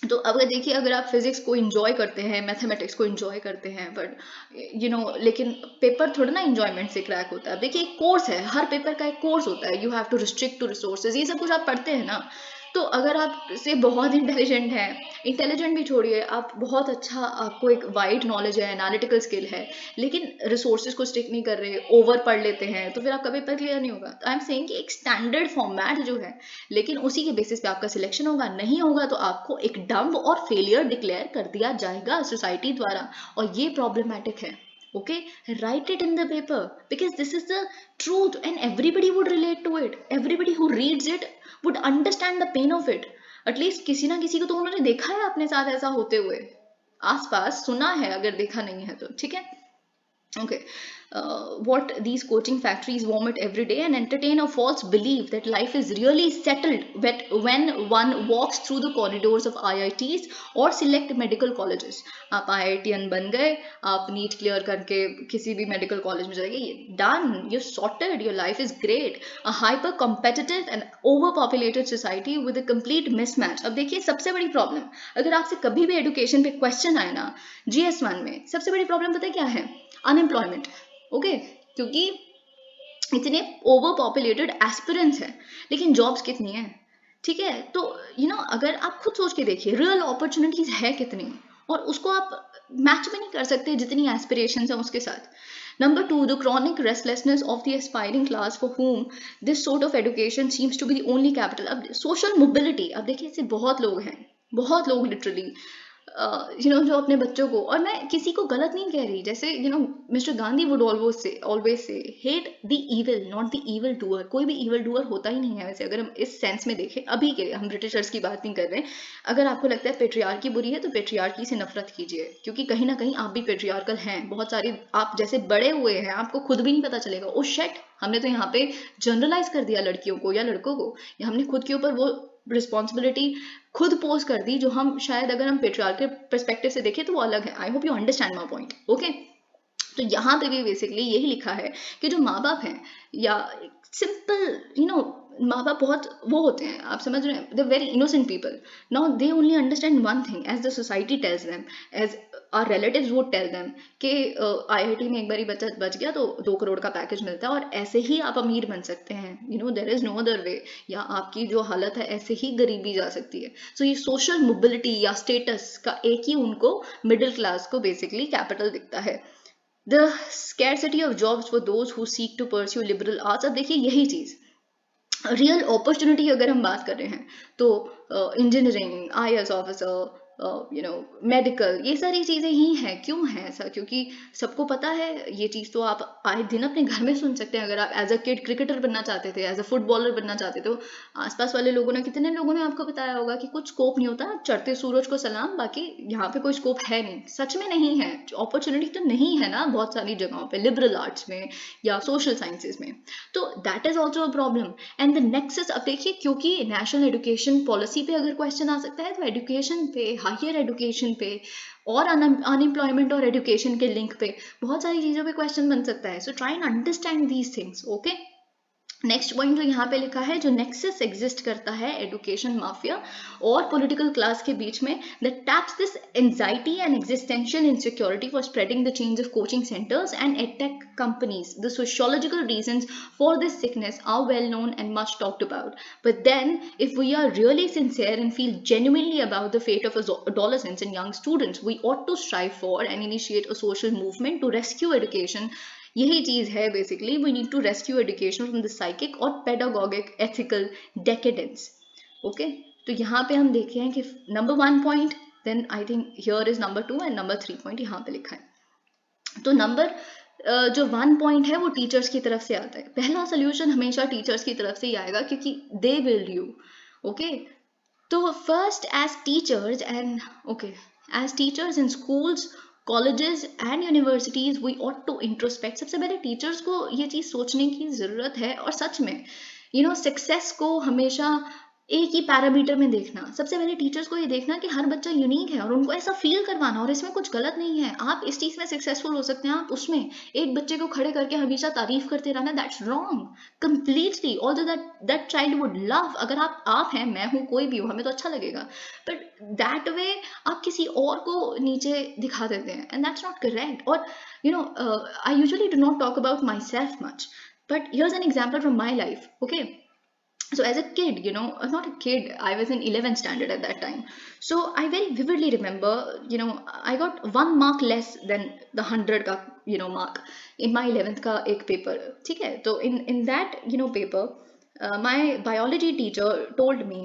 तो अगर देखिए, अगर आप फिजिक्स को एंजॉय करते हैं, मैथमेटिक्स को एंजॉय करते हैं, बट लेकिन पेपर थोड़ा ना एंजॉयमेंट से क्रैक होता है। देखिए, एक कोर्स है, हर पेपर का एक कोर्स होता है, you have to restrict to resources, ये सब कुछ आप पढ़ते हैं ना। तो अगर आप से बहुत इंटेलिजेंट है, इंटेलिजेंट भी छोड़िए, आप बहुत अच्छा, आपको एक वाइड नॉलेज है, एनालिटिकल स्किल है, लेकिन रिसोर्सेज को स्टिक नहीं कर रहे, ओवर पढ़ लेते हैं, तो फिर आपका पेपर क्लियर नहीं होगा। तो आई एम सेइंग कि एक स्टैंडर्ड फॉर्मेट जो है, लेकिन उसी के बेसिस पे आपका सिलेक्शन होगा, नहीं होगा तो आपको एक डम्ब और फेलियर डिक्लेयर कर दिया जाएगा सोसाइटी द्वारा, और ये प्रॉब्लमेटिक है। Okay, write it in the paper, because this is the truth and everybody would relate to it. Everybody who reads it would understand the pain of it. At least किसी ना किसी को तो उन्होंने देखा है अपने साथ ऐसा होते हुए, आसपास सुना है, अगर देखा नहीं है तो। ठीक है, okay. What these coaching factories vomit every day and entertain a false belief that life is really settled when one walks through the corridors of IITs or select medical colleges. आप IITian बन गए, आप नीट क्लियर करके किसी भी मेडिकल कॉलेज में जाएंगे, done, you sorted, your life is great. A hyper competitive and over populated society with a complete mismatch. अब देखिए, सबसे बड़ी प्रॉब्लम, अगर आपसे कभी भी एजुकेशन पे क्वेश्चन आए ना GS1 में, सबसे बड़ी प्रॉब्लम पता है क्या है? अनएम्प्लॉयमेंट। ओके, क्योंकि इतने ओवर पॉपुलेटेड एस्पिरेंट्स हैं, लेकिन जॉब्स कितनी है? ठीक है, तो अगर आप खुद सोच के देखिए, रियल अपॉर्चुनिटीज है कितनी, और उसको आप मैच भी नहीं कर सकते जितनी एस्पिरेशंस हैं उसके साथ। Number 2, the chronic restlessness of the aspiring class for whom this sort of education seems to be the only capital. अब social mobility, अब देखिए, ऐसे बहुत लोग हैं, बहुत लोग लिटरली जो अपने बच्चों को, और मैं किसी को गलत नहीं कह रही, जैसे mister Gandhi would always say hate the evil not the evil doer. कोई भी इविल डूअर होता ही नहीं है वैसे, अगर हम इस सेंस में देखें, अभी के, हम ब्रिटिशर्स की बात नहीं कर रहे हैं। अगर आपको लगता है पेट्रियार्की बुरी है, तो पेट्रियार्की से नफरत कीजिए, क्योंकि कहीं ना कहीं आप भी पेट्रियार्कल हैं। बहुत सारी आप जैसे बड़े हुए हैं, आपको खुद भी नहीं पता चलेगा, ओ शेट, हमने तो यहाँ पे जनरलाइज कर दिया लड़कियों को या लड़कों को, या हमने खुद के ऊपर वो रिस्पॉन्सिबिलिटी खुद पोज कर दी, जो हम शायद अगर हम पेट्रियार्कल पर्सपेक्टिव से देखें तो वो अलग है। आई hope you understand my point. Okay, तो यहाँ पे भी बेसिकली यही लिखा है कि जो माँ बाप हैं, या सिंपल माँ बाप बहुत वो होते हैं, आप समझ रहे हैं, the very innocent people. Now they only understand one thing, as the society tells them, as our relatives would tell them, कि IIT में एक बारी बच्चा बच गया तो 2 करोड़ का पैकेज मिलता है, और ऐसे ही आप अमीर बन सकते हैं। There is no other way, या आपकी जो हालत है ऐसे ही गरीबी जा सकती है। सो ये सोशल मोबिलिटी या स्टेटस का एक ही उनको, मिडिल क्लास को बेसिकली कैपिटल दिखता है। The scarcity of jobs for those who seek to pursue liberal arts। अब देखिए, यही चीज रियल अपॉर्चुनिटी अगर हम बात कर रहे हैं, तो इंजीनियरिंग, IAS ऑफिसर, मेडिकल, ये सारी चीजें ही हैं। क्यों है ऐसा? क्योंकि सबको पता है ये चीज, तो आप आए दिन अपने घर में सुन सकते हैं। अगर आप एज अ किड क्रिकेटर बनना चाहते थे, एज अ फुटबॉलर बनना चाहते थे, तो आसपास वाले लोगों ने, कितने लोगों ने आपको बताया होगा कि कुछ स्कोप नहीं होता, चढ़ते सूरज को सलाम, बाकी यहाँ पे कोई स्कोप है नहीं। सच में नहीं है, अपॉर्चुनिटी तो नहीं है ना बहुत सारी जगहों पे, लिबरल आर्ट्स में या सोशल साइंसेज में। तो that is also a problem. And the nexus, अब देखिए, क्योंकि नेशनल एजुकेशन पॉलिसी पे अगर क्वेश्चन आ सकता है, तो एजुकेशन पे, हायर एजुकेशन पे, और अनएम्प्लॉयमेंट और एजुकेशन के लिंक पे बहुत सारी चीजों पे क्वेश्चन बन सकता है। सो try and understand these things. Okay, next point जो यहाँ पे लिखा है, जो नेक्सस एग्जिस्ट करता है एजुकेशन माफिया और पॉलिटिकल क्लास के बीच में, that taps this anxiety and existential insecurity for spreading the change of coaching centres and edtech companies. The sociological reasons for this sickness are well known and much talked about. But then, if we are really sincere and feel genuinely about the fate of adolescents and young students, we ought to strive for and initiate a social movement to rescue education. यही चीज है basically, we need to rescue education from the psychic और पेडागोगिक एथिकल डेकेडेंस। ओके, तो यहाँ पे हम देखे हैं कि number 1 point, then I think here is number 2 and number 3 point यहाँ पे लिखा है। तो नंबर जो 1 पॉइंट है वो टीचर्स की तरफ से आता है। पहला सोल्यूशन हमेशा टीचर्स की तरफ से ही आएगा, क्योंकि दे विल यू। ओके, तो first as teachers and as teachers in schools, colleges and universities, we ought to introspect. सबसे पहले टीचर्स को ये चीज सोचने की जरूरत है, और सच में सक्सेस को हमेशा एक ही पैरामीटर में देखना। सबसे पहले टीचर्स को ये देखना कि हर बच्चा यूनिक है और उनको ऐसा फील करवाना, और इसमें कुछ गलत नहीं है। आप इस चीज में सक्सेसफुल हो सकते हैं, आप उसमें एक बच्चे को खड़े करके हमेशा तारीफ करते रहना, that's wrong completely. Although that child would love, अगर आप हैं, मैं हूँ, कोई भी हो, हमें तो अच्छा लगेगा, बट दैट वे आप किसी और को नीचे दिखा देते हैं, एंड दैट्स नॉट करेक्ट। और I usually do not talk about myself much, but here's an example from my life. Okay, so as a kid, not a kid, I was in 11th standard at that time. So I very vividly remember, I got 1 mark less than the 100 ka mark in my 11th ka ek paper. ठीक है, तो in that paper, my biology teacher told me,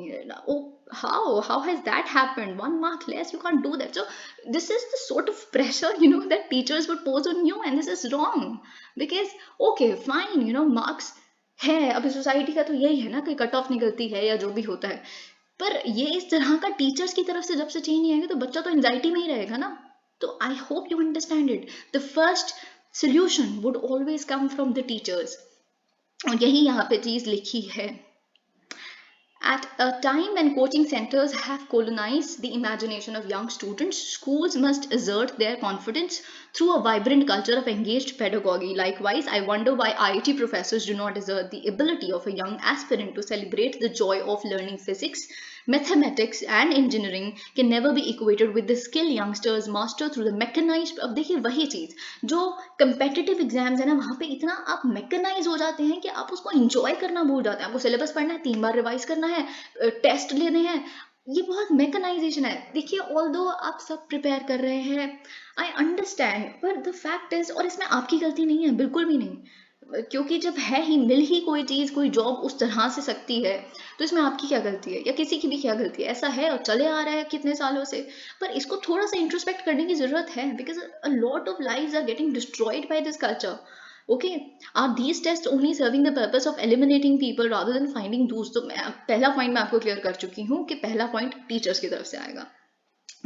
oh, how has that happened? 1 mark less, you can't do that. So this is the sort of pressure that teachers would pose on you, and this is wrong. Because okay, fine, marks है, अभी सोसाइटी का तो यही है ना कि कट ऑफ निकलती है या जो भी होता है, पर ये इस तरह का टीचर्स की तरफ से जब से चेंज नहीं आएगा तो बच्चा तो एंजाइटी में ही रहेगा ना। तो आई hope you understand it, the first solution would always come from the teachers, और यही यहाँ पे चीज लिखी है। At a time when coaching centers have colonized the imagination of young students, schools must assert their confidence through a vibrant culture of engaged pedagogy. Likewise, I wonder why IIT professors do not assert the ability of a young aspirant to celebrate the joy of learning physics, mathematics and engineering can never be equated with the skill youngsters master through the mechanized। अब देखिए वही चीज, जो competitive exams है ना, वहाँ पे इतना आप मैकेनाइज हो जाते हैं कि आप उसको enjoy करना भूल जाते हैं। आपको सिलेबस पढ़ना है, 3 बार रिवाइज करना है, टेस्ट लेने हैं, ये बहुत मैकेनाइजेशन है। देखिए ऑल्दो आप सब प्रिपेयर कर रहे हैं, आई अंडरस्टैंड, पर द फैक्ट इज, और इसमें आपकी गलती नहीं है, बिल्कुल भी नहीं, क्योंकि जब है ही, मिल ही कोई चीज, कोई जॉब उस तरह से सकती है, तो इसमें आपकी क्या गलती है या किसी की भी क्या गलती है? ऐसा है और चले आ रहा है कितने सालों से, पर इसको थोड़ा सा इंट्रोस्पेक्ट करने की जरूरत है, because a lot of lives are getting destroyed by this culture. Okay, are these tests only serving the purpose of eliminating people rather than finding those? तो पहला पॉइंट मैं आपको क्लियर कर चुकी हूँ कि पहला पॉइंट टीचर्स की तरफ से आएगा,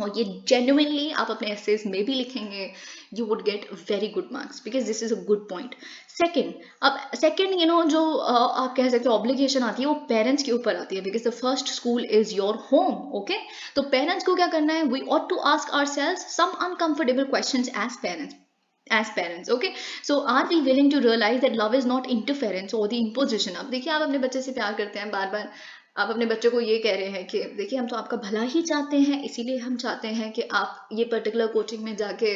और ये जेन्युइनली आप अपने एसेज में भी लिखेंगे, you would get very good marks, because this is a good point. Second जो आप कह सकते हो ऑब्लिगेशन आती है, वो पेरेंट्स के ऊपर आती है, because the first school is your home. Okay, तो पेरेंट्स को क्या करना है, we ought to ask ourselves some uncomfortable questions as parents. Okay, so are we willing to realize that love is not interference or the imposition? अब देखिए, आप अपने बच्चे से प्यार करते हैं, बार बार आप अपने बच्चे को ये कह रहे हैं कि देखिए हम तो आपका भला ही चाहते हैं, इसीलिए हम चाहते हैं कि आप ये पर्टिकुलर कोचिंग में जाके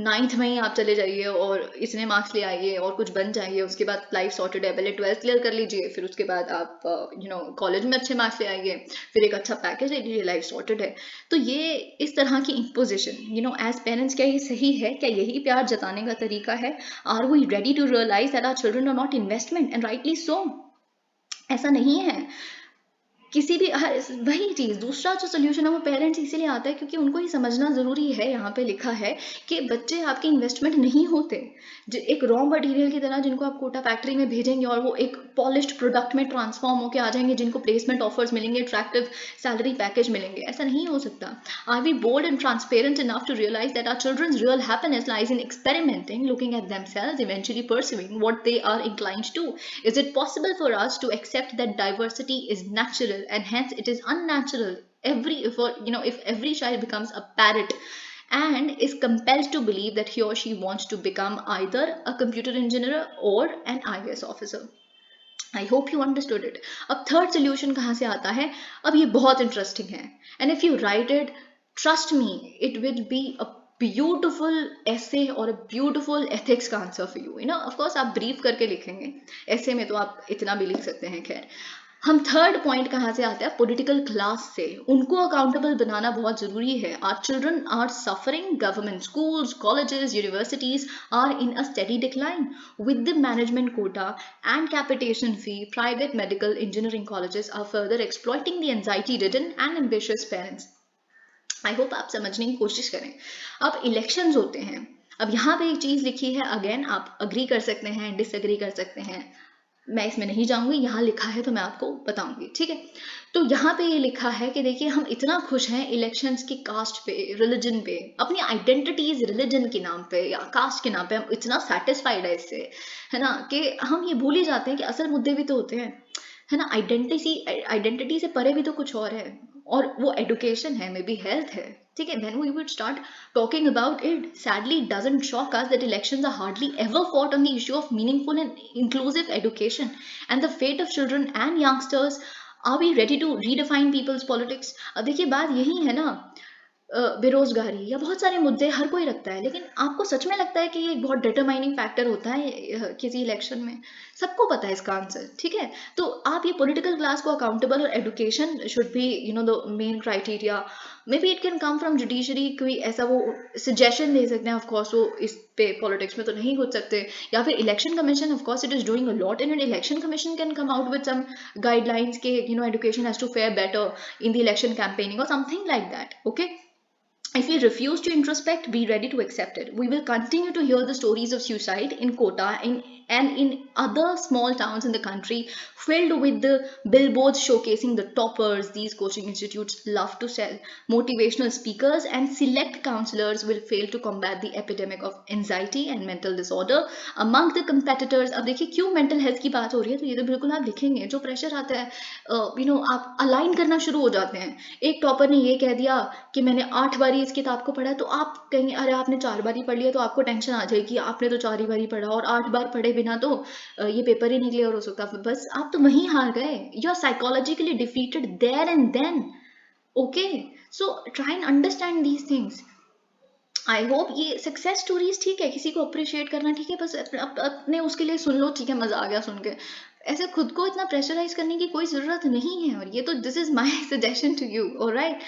9th में ही आप चले जाइए और इतने मार्क्स ले आइए और कुछ बन जाइए, उसके बाद लाइफ सॉर्टेड है, पहले 12th क्लियर कर लीजिए, फिर उसके बाद आप कॉलेज में अच्छे मार्क्स ले आइए, फिर एक अच्छा पैकेज ले लीजिए, लाइफ सॉर्टेड है। तो ये इस तरह की इम्पोजिशन एज पेरेंट्स, क्या ये सही है? क्या यही प्यार जताने का तरीका है? Are we ready to realise that our children are not investment, and rightly so, ऐसा नहीं है किसी भी वही चीज। दूसरा जो सोल्यूशन है वो पेरेंट्स इसीलिए आता है क्योंकि उनको ही समझना जरूरी है, यहाँ पे लिखा है कि बच्चे आपके इन्वेस्टमेंट नहीं होते, एक रॉ मटेरियल की तरह जिनको आप कोटा फैक्ट्री में भेजेंगे और वो एक पॉलिश्ड प्रोडक्ट में ट्रांसफॉर्म होकर आ जाएंगे, जिनको प्लेसमेंट ऑफर्स मिलेंगे, अट्रैक्टिव सैलरी पैकेज मिलेंगे, ऐसा नहीं हो सकता। Are we bold and transparent enough to realise that our children's real happiness lies in experimenting, looking at themselves, eventually pursuing what they are inclined to? Is it possible for us to accept that diversity is natural and hence it is unnatural if every child becomes a parrot and is compelled to believe that he or she wants to become either a computer engineer or an IAS officer? I hope you understood it. अब थर्ड सोल्यूशन कहाँ से आता है? अब ये बहुत इंटरेस्टिंग है, and if you right it, trust me, it will be a beautiful ऐसे और ब्यूटिफुल एथिक्स का answer for you. Of course आप ब्रीफ करके लिखेंगे, ऐसे में तो आप इतना भी लिख सकते हैं। खैर, हम थर्ड पॉइंट कहाँ से आते हैं? पॉलिटिकल क्लास से। उनको अकाउंटेबल बनाना बहुत जरूरी है। Our children are suffering, government schools, colleges, universities are in a steady decline. With the management quota and capitation fee, private medical engineering colleges are further exploiting the anxiety-ridden and ambitious parents. I hope आप समझने की कोशिश करें। अब इलेक्शंस होते हैं, अब यहाँ पे एक चीज लिखी है, अगेन आप अग्री कर सकते हैं, डिसएग्री कर सकते हैं, मैं इसमें नहीं जाऊंगी, यहाँ लिखा है तो मैं आपको बताऊंगी, ठीक है। तो यहाँ पे ये लिखा है कि देखिए हम इतना खुश हैं इलेक्शंस की कास्ट पे, रिलीजन पे, अपनी आइडेंटिटीज रिलीजन के नाम पे या कास्ट के नाम पे हम इतना सेटिस्फाइड है इससे, है ना, कि हम ये भूल ही जाते हैं कि असल मुद्दे भी तो होते हैं। है ना। आइडेंटिटी से परे भी तो कुछ और है, और वो एडुकेशन है, मे बी हेल्थ है, ठीक है। When we would start talking about it, sadly it doesn't shock us that elections are hardly ever fought on the issue of meaningful and inclusive education and the fate of children and youngsters. Are we ready to redefine people's politics? अब देखिए बात यही है ना, बेरोजगारी या बहुत सारे मुद्दे हर कोई रखता है, लेकिन आपको सच में लगता है कि ये एक बहुत डिटरमाइनिंग फैक्टर होता है किसी इलेक्शन में? सबको पता है इसका आंसर, ठीक है। तो आप ये पॉलिटिकल क्लास को अकाउंटेबल, और education should be the main criteria. May be it can come from judiciary, कोई ऐसा वो सजेशन दे सकते हैं, ऑफकोर्स वो इस पे पॉलिटिक्स में तो नहीं घुस सकते, या फिर election commission, of course it is doing a lot in it. Election commission can come out with some guidelines के education has to fare better in the election campaigning और something like that, okay. If we refuse to introspect, be ready to accept it. We will continue to hear the stories of suicide in Kota and in other small towns in the country, filled with the billboards showcasing the toppers these coaching institutes love to sell. Motivational speakers and select counselors will fail to combat the epidemic of anxiety and mental disorder among the competitors. अब देखिए क्यों mental health की बात हो रही है, तो ये तो बिल्कुल आप लिखेंगे, जो प्रेशर आता है, आप अलाइन करना शुरू हो जाते हैं। एक टॉपर ने ये कह दिया कि मैंने 8 बारी इस किताब को पढ़ा, तो आप कहेंगे अरे आपने 4 बारी पढ़ लिया, तो आपको टेंशन आ जाएगी, आपने तो 4 ही बारी पढ़ा, और 8 बार पढ़े बिना तो ये पेपर ही नहीं क्लियर हो सकता। बस आप तो वहीं हार गए, you are psychologically defeated there and then, okay. So try and understand these things. I hope ये सक्सेस स्टोरीज ठीक है, किसी को अप्रिशिएट करना ठीक है, बस अपने उसके लिए सुन लो, ठीक है, मजा आ गया सुन के। ऐसे खुद को इतना प्रेशराइज करने की कोई जरूरत नहीं है, और ये तो this is my suggestion to you, alright.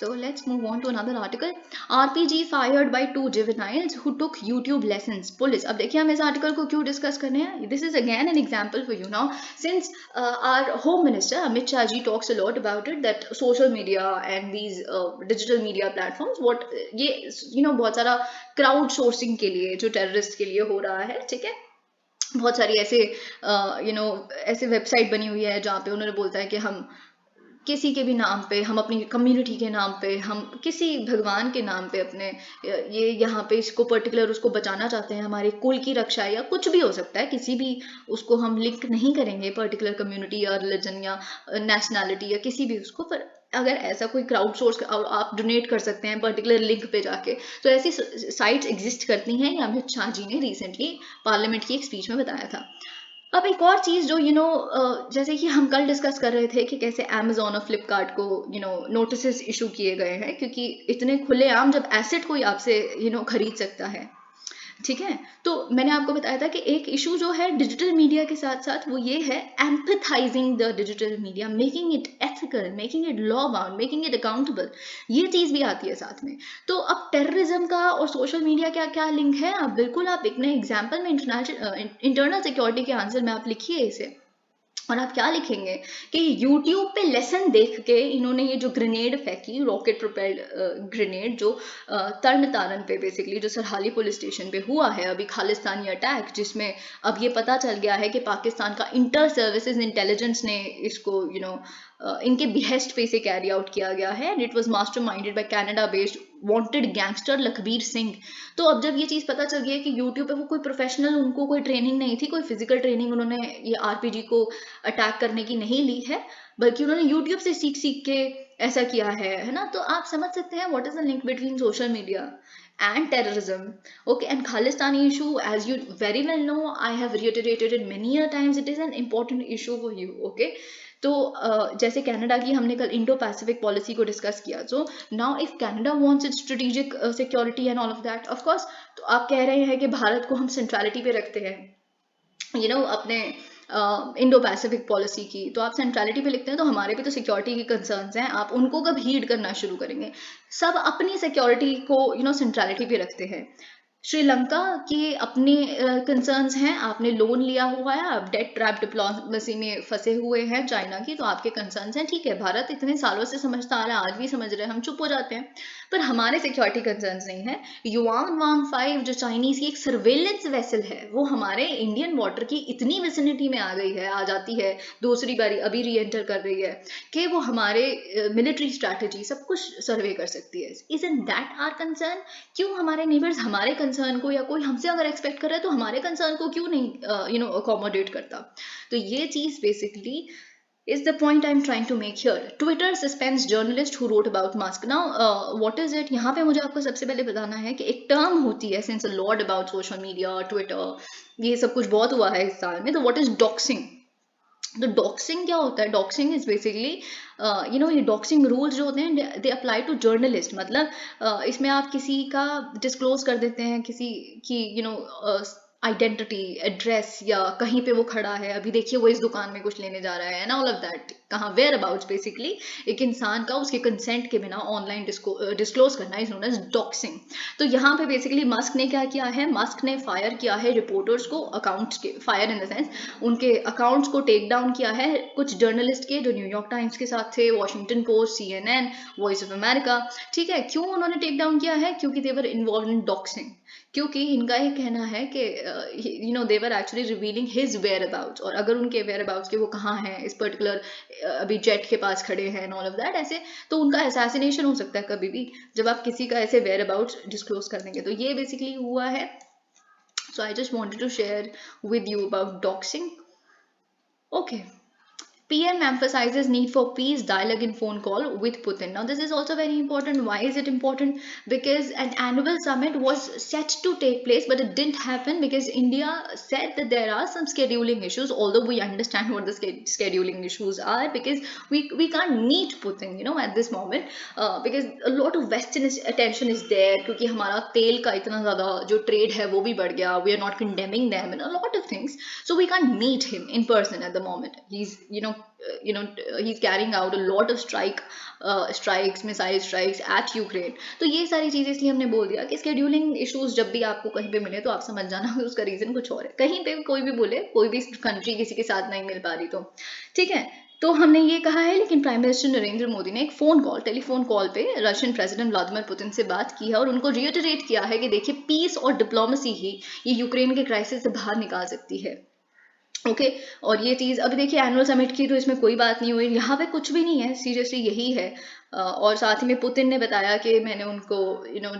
So let's move on to another article. RPG fired by 2 juveniles who took YouTube lessons. Police. अब देखिए हम इस आर्टिकल को क्यों डिस्कस कर रहे हैं. This is again an example for you now. Since our Home Minister Amit Shah ji talks a lot about it, that social media and these digital media platforms, what ये बहुत सारा crowd sourcing के लिए, जो terrorist के लिए हो रहा है, ठीक है. बहुत सारी ऐसे ऐसे वेबसाइट बनी हुई है जहाँ पे उन्होंने बोलता है कि हम किसी के भी नाम पे, हम अपनी कम्युनिटी के नाम पे, हम किसी भगवान के नाम पे अपने ये यहाँ पे इसको पर्टिकुलर उसको बचाना चाहते हैं, हमारे कुल की रक्षा, या कुछ भी हो सकता है, किसी भी उसको हम लिंक नहीं करेंगे पर्टिकुलर कम्युनिटी या रिलीजन या नेशनैलिटी या किसी भी उसको, पर अगर ऐसा कोई क्राउड सोर्स आप डोनेट कर सकते हैं पर्टिकुलर लिंक पे जाके, तो ऐसी साइट्स एग्जिस्ट करती हैं, या अमित शाह जी ने रिसेंटली पार्लियामेंट की एक स्पीच में बताया था। अब एक और चीज जो जैसे कि हम कल डिस्कस कर रहे थे कि कैसे Amazon और फ्लिपकार्ट को नोटिस इशू किए गए हैं, क्योंकि इतने खुलेआम जब एसेट कोई आपसे खरीद सकता है, ठीक है। तो मैंने आपको बताया था कि एक इशू जो है डिजिटल मीडिया के साथ साथ वो ये है empathising the digital media, making it ethical, making it law bound, making it accountable, ये चीज भी आती है साथ में। तो अब टेररिज्म का और सोशल मीडिया का क्या लिंक है, आप बिल्कुल आप एक एग्जाम्पल में इंटरनल सिक्योरिटी के आंसर में आप लिखिए इसे, और आप क्या लिखेंगे कि YouTube पे लेसन देख के इन्होंने ये जो ग्रेनेड फेंकी, रॉकेट प्रोपेल्ड ग्रेनेड, जो तरण तारण पे बेसिकली जो सरहाली पुलिस स्टेशन पे हुआ है अभी खालिस्तानी अटैक, जिसमें अब ये पता चल गया है कि पाकिस्तान का इंटर सर्विसेज इंटेलिजेंस ने इसको इनके बिहेस्ट पे से कैरी आउट किया गया है, and it was masterminded by Canada based wanted gangster Lakhbir Singh. तो अब जब ये चीज पता चल गई है कि यूट्यूब पे वो कोई प्रोफेशनल, उनको कोई ट्रेनिंग नहीं थी, कोई फिजिकल ट्रेनिंग उन्होंने ये आरपीजी को अटैक करने की नहीं ली है, बल्कि उन्होंने यूट्यूब से सीख सीख के ऐसा किया है ना। तो आप समझ सकते हैं what is the link between social media and terrorism, okay, and Khalistani issue, as you very well know, I have reiterated it many a times, it is an important issue for you, okay. तो जैसे कनाडा की हमने कल इंडो पैसिफिक पॉलिसी को डिस्कस किया, so now if Canada wants it's strategic security and all of that, of course, तो आप कह रहे हैं कि भारत को हम सेंट्रलिटी पे रखते हैं, अपने इंडो पैसिफिक पॉलिसी की, तो आप सेंट्रलिटी पे लिखते हैं, तो हमारे भी तो सिक्योरिटी के कंसर्न्स हैं, आप उनको कब हीड करना शुरू करेंगे? सब अपनी सिक्योरिटी को सेंट्रलिटी पे रखते हैं। श्रीलंका के अपने कंसर्न्स हैं, आपने लोन लिया हुआ है, आप डेट ट्रैप डिप्लोमेसी में फंसे हुए हैं चाइना की, तो आपके कंसर्न्स हैं, ठीक है। भारत इतने सालों से समझता आ रहा है, आज भी समझ रहे हैं, हम चुप हो जाते हैं, पर हमारे सिक्योरिटी कंसर्न्स नहीं है। युआन वांग 5 जो चाइनीज की एक सर्वेलेंस वेसल है, वो हमारे इंडियन वाटर की इतनी विसिनिटी में आ गई है, आ जाती है दूसरी बारी, अभी री एंटर कर रही है, कि वो हमारे मिलिट्री स्ट्रैटेजी सब कुछ सर्वे कर सकती है। Isn't that our concern? क्यों हमारे नेबर्स हमारे कंसर्न को, या कोई हमसे अगर एक्सपेक्ट कर रहा है तो हमारे कंसर्न को क्यों नहीं अकोमोडेट करता? तो ये चीज basically is the point I'm trying to make here. Twitter suspends journalist who wrote about Musk. Now, what is it? यहाँ पे मुझे आपको सबसे पहले बताना है कि एक टर्म होती है since a lot about social media, Twitter, ये सब कुछ बहुत हुआ है इस साल में. तो what is doxing? तो डॉक्सिंग क्या होता है? डॉक्सिंग इज बेसिकली ये डॉक्सिंग रूल्स जो होते हैं दे अप्लाई टू जर्नलिस्ट. मतलब इसमें आप किसी का डिस्क्लोज कर देते हैं, किसी की आइडेंटिटी, एड्रेस, या कहीं पे वो खड़ा है, अभी देखिए वो इस दुकान में कुछ लेने जा रहा है ना, ऑल ऑफ दैट. कहाँ? Whereabouts. बेसिकली एक इंसान का उसके कंसेंट के बिना ऑनलाइन डिस्क्लोज करना इज नोन एज डॉक्सिंग. तो यहाँ पे बेसिकली मस्क ने क्या किया है? मस्क ने फायर किया है रिपोर्टर्स को, अकाउंट्स के, फायर इन द सेंस उनके अकाउंट्स को टेक डाउन किया है कुछ जर्नलिस्ट के जो न्यूयॉर्क टाइम्स के साथ थे, Washington post, CNN, voice of America. ठीक है, क्यों उन्होंने टेक डाउन किया है? क्योंकि दे वर इन्वॉल्व इन डॉक्सिंग. क्योंकि इनका ये कहना है कि they were actually revealing his whereabouts, और अगर उनके वेयर अबाउट्स के वो कहाँ हैं, इस पर्टिकुलर अभी जेट के पास खड़े हैं एंड ऑल ऑफ दैट, ऐसे तो उनका असैसिनेशन हो सकता है कभी भी जब आप किसी का ऐसे वेयर अबाउट्स डिस्क्लोज कर देंगे. तो ये बेसिकली हुआ है. So I just wanted to share with you about doxing. Okay. PM emphasizes need for peace dialogue in phone call with Putin. Now, this is also very important. Why is it important? Because an annual summit was set to take place, but it didn't happen because India said that there are some scheduling issues. Although we understand what the scheduling issues are, because we can't meet Putin, at this moment, because a lot of Western attention is there. क्योंकि हमारा तेल का इतना ज़्यादा जो trade है वो भी बढ़ गया. We are not condemning them and a lot of things. So we can't meet him in person at the moment. He's he's carrying out a lot of strikes, missile strikes at Ukraine. तो ये सारी चीजें इसलिए हमने बोल दिया कि scheduling issues जब भी आपको कहीं पे मिले तो आप समझ जाना कि उसका रीजन कुछ और है. कहीं पे कोई भी बोले, कोई भी कंट्री किसी के साथ नहीं मिल पा रही, तो ठीक है. तो हमने ये कहा है, लेकिन प्राइम मिनिस्टर नरेंद्र मोदी ने एक टेलीफोन कॉल पे रशियन प्रेसिडेंट व्लादिमीर पुतिन से बात की है और उनको रिइटरेट किया है कि देखिए पीस और डिप्लोमेसी ही ये यूक्रेन के क्राइसिस से बाहर निकाल सकती है. ओके और ये चीज़ अभी देखिए एनुअल समिट की तो इसमें कोई बात नहीं हुई, यहाँ पे कुछ भी नहीं है, सीरियसली यही है. और साथ ही में पुतिन ने बताया कि मैंने उनको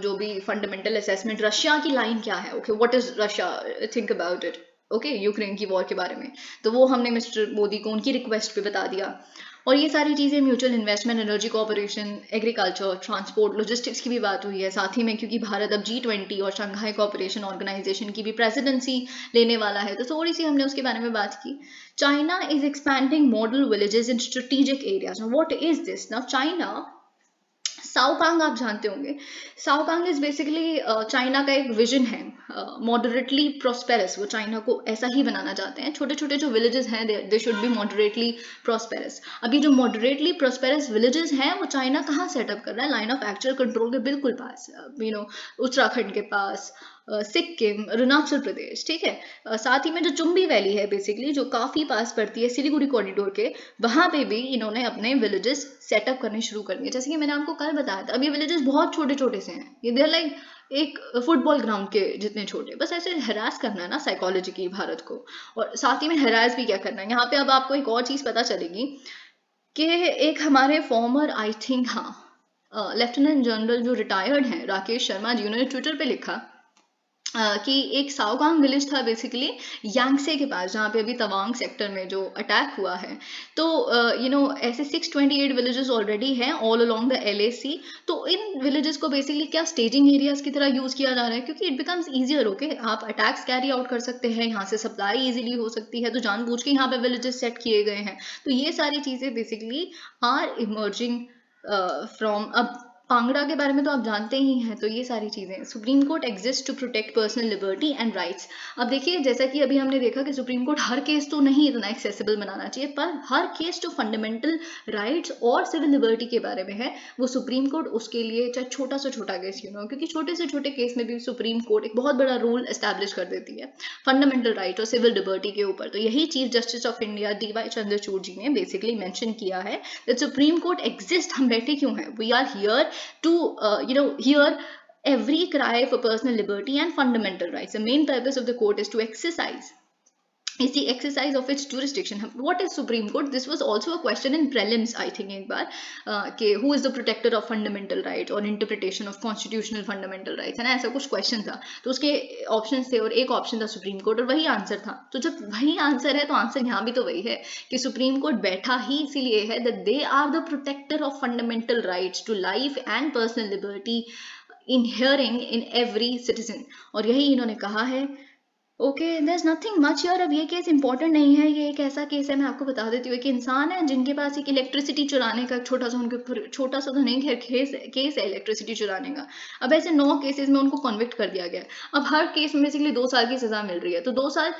जो भी फंडामेंटल असेसमेंट, रशिया की लाइन क्या है, okay what is Russia, think about it, okay Ukraine की वॉर के बारे में, तो वो हमने मिस्टर मोदी को उनकी रिक्वेस्ट पे बता दिया. और ये सारी चीज़ें mutual investment, energy corporation, agriculture, transport, logistics की भी बात हुई है. साथ ही में क्योंकि भारत अब G20 और शंघाई कॉर्पोरेशन ऑर्गेनाइजेशन की भी प्रेसिडेंसी लेने वाला है, तो थोड़ी सी हमने उसके बारे में बात की. China is expanding model villages in strategic areas. What is this? Now China, Xiaokang आप जानते होंगे. साओकांग इज बेसिकली चाइना का एक विजन है, मॉडरेटली प्रॉस्पेरस. वो चाइना को ऐसा ही बनाना चाहते हैं. छोटे छोटे जो विलेजेस हैं they should be moderately prosperous. अभी जो मॉडरेटली प्रॉस्पेरस विलेजेस हैं वो चाइना कहाँ सेटअप कर रहा है? लाइन ऑफ एक्चुअल कंट्रोल के बिल्कुल पास, उत्तराखंड के पास, सिक्किम, अरुणाचल प्रदेश, ठीक है. साथ ही में जो चुम्बी वैली है बेसिकली जो काफी पास पड़ती है सिलीगुड़ी कॉरिडोर के, वहां पे भी इन्होंने अपने विलेजेस सेटअप करने शुरू कर दिए. जैसे कि मैंने आपको कल बताया था, अब ये विलेजेस बहुत छोटे छोटे से हैं, ये देर लाइक एक फुटबॉल ग्राउंड के जितने छोटे. बस ऐसे हरास करना है ना साइकोलॉजिकली भारत को, और साथ ही में हरास भी क्या करना है. यहाँ पे अब आपको एक और चीज पता चलेगी कि एक हमारे फॉर्मर, आई थिंक, हाँ, लेफ्टिनेंट जनरल जो रिटायर्ड हैं, राकेश शर्मा जी, उन्होंने ट्विटर पे लिखा कि एक साओकांग विलेज था बेसिकली यांगसे के पास, जहाँ पे अभी तवांग सेक्टर में जो अटैक हुआ है. तो ऐसे 628 विलेजेस ऑलरेडी हैं ऑल अलोंग द LAC. तो इन विलेजेस को बेसिकली क्या स्टेजिंग एरियाज की तरह यूज किया जा रहा है, क्योंकि इट बिकम्स ईजियर. ओके, आप अटैक्स कैरी आउट कर सकते हैं, यहाँ से सप्लाई इजीली हो सकती है, तो जानबूझ के यहाँ पे विलेजेस सेट किए गए हैं. तो ये सारी चीजें बेसिकली आर इमर्जिंग फ्रॉम. अब कांगड़ा के बारे में तो आप जानते ही हैं. तो ये सारी चीजें, supreme court exist to protect personal liberty and rights. अब देखिए जैसा कि अभी हमने देखा कि सुप्रीम कोर्ट हर केस तो नहीं इतना एक्सेसिबल बनाना चाहिए, पर हर केस जो फंडामेंटल राइट्स और सिविल लिबर्टी के बारे में है वो सुप्रीम कोर्ट उसके लिए चाहे छोटा से छोटा केस क्योंकि छोटे से छोटे केस में भी सुप्रीम कोर्ट एक बहुत बड़ा रूल एस्टैब्लिश कर देती है फंडामेंटल राइट और सिविल लिबर्टी के ऊपर. तो यही chief justice of India DY Chandrachud ji ने बेसिकली मेंशन किया है दैट सुप्रीम कोर्ट एग्जिस्ट. हम बैठे क्यों हैं? We are here to hear every cry for personal liberty and fundamental rights. The main purpose of the court is to exercise is the exercise of its jurisdiction. What is Supreme Court? This was also a question in prelims, I think, एक बार कि who is the protector of fundamental rights और interpretation of constitutional fundamental rights, है ना, ऐसा कुछ क्वेश्चन था. तो उसके ऑप्शन थे और एक ऑप्शन था सुप्रीम कोर्ट और वही आंसर था. तो जब वही आंसर है तो आंसर यहाँ भी तो वही है कि सुप्रीम कोर्ट बैठा ही इसीलिए है that they are the protector of fundamental rights to life and personal liberty inhering in every citizen. और यही इन्होंने कहा है. Okay, there is nothing much यार. अब ये केस इंपॉर्टेंट नहीं है, ये एक ऐसा केस है, मैं आपको बता देती हूँ, कि इंसान है जिनके पास एक इलेक्ट्रिसिटी चुराने का छोटा सा उनके ऊपर, छोटा सा तो नहीं, खैर केस है इलेक्ट्रिसिटी चुराने का. अब ऐसे 9 केसेस में उनको कन्विक्ट कर दिया गया. अब हर केस में बेसिकली 2 साल की सजा मिल रही है. तो 2 साल,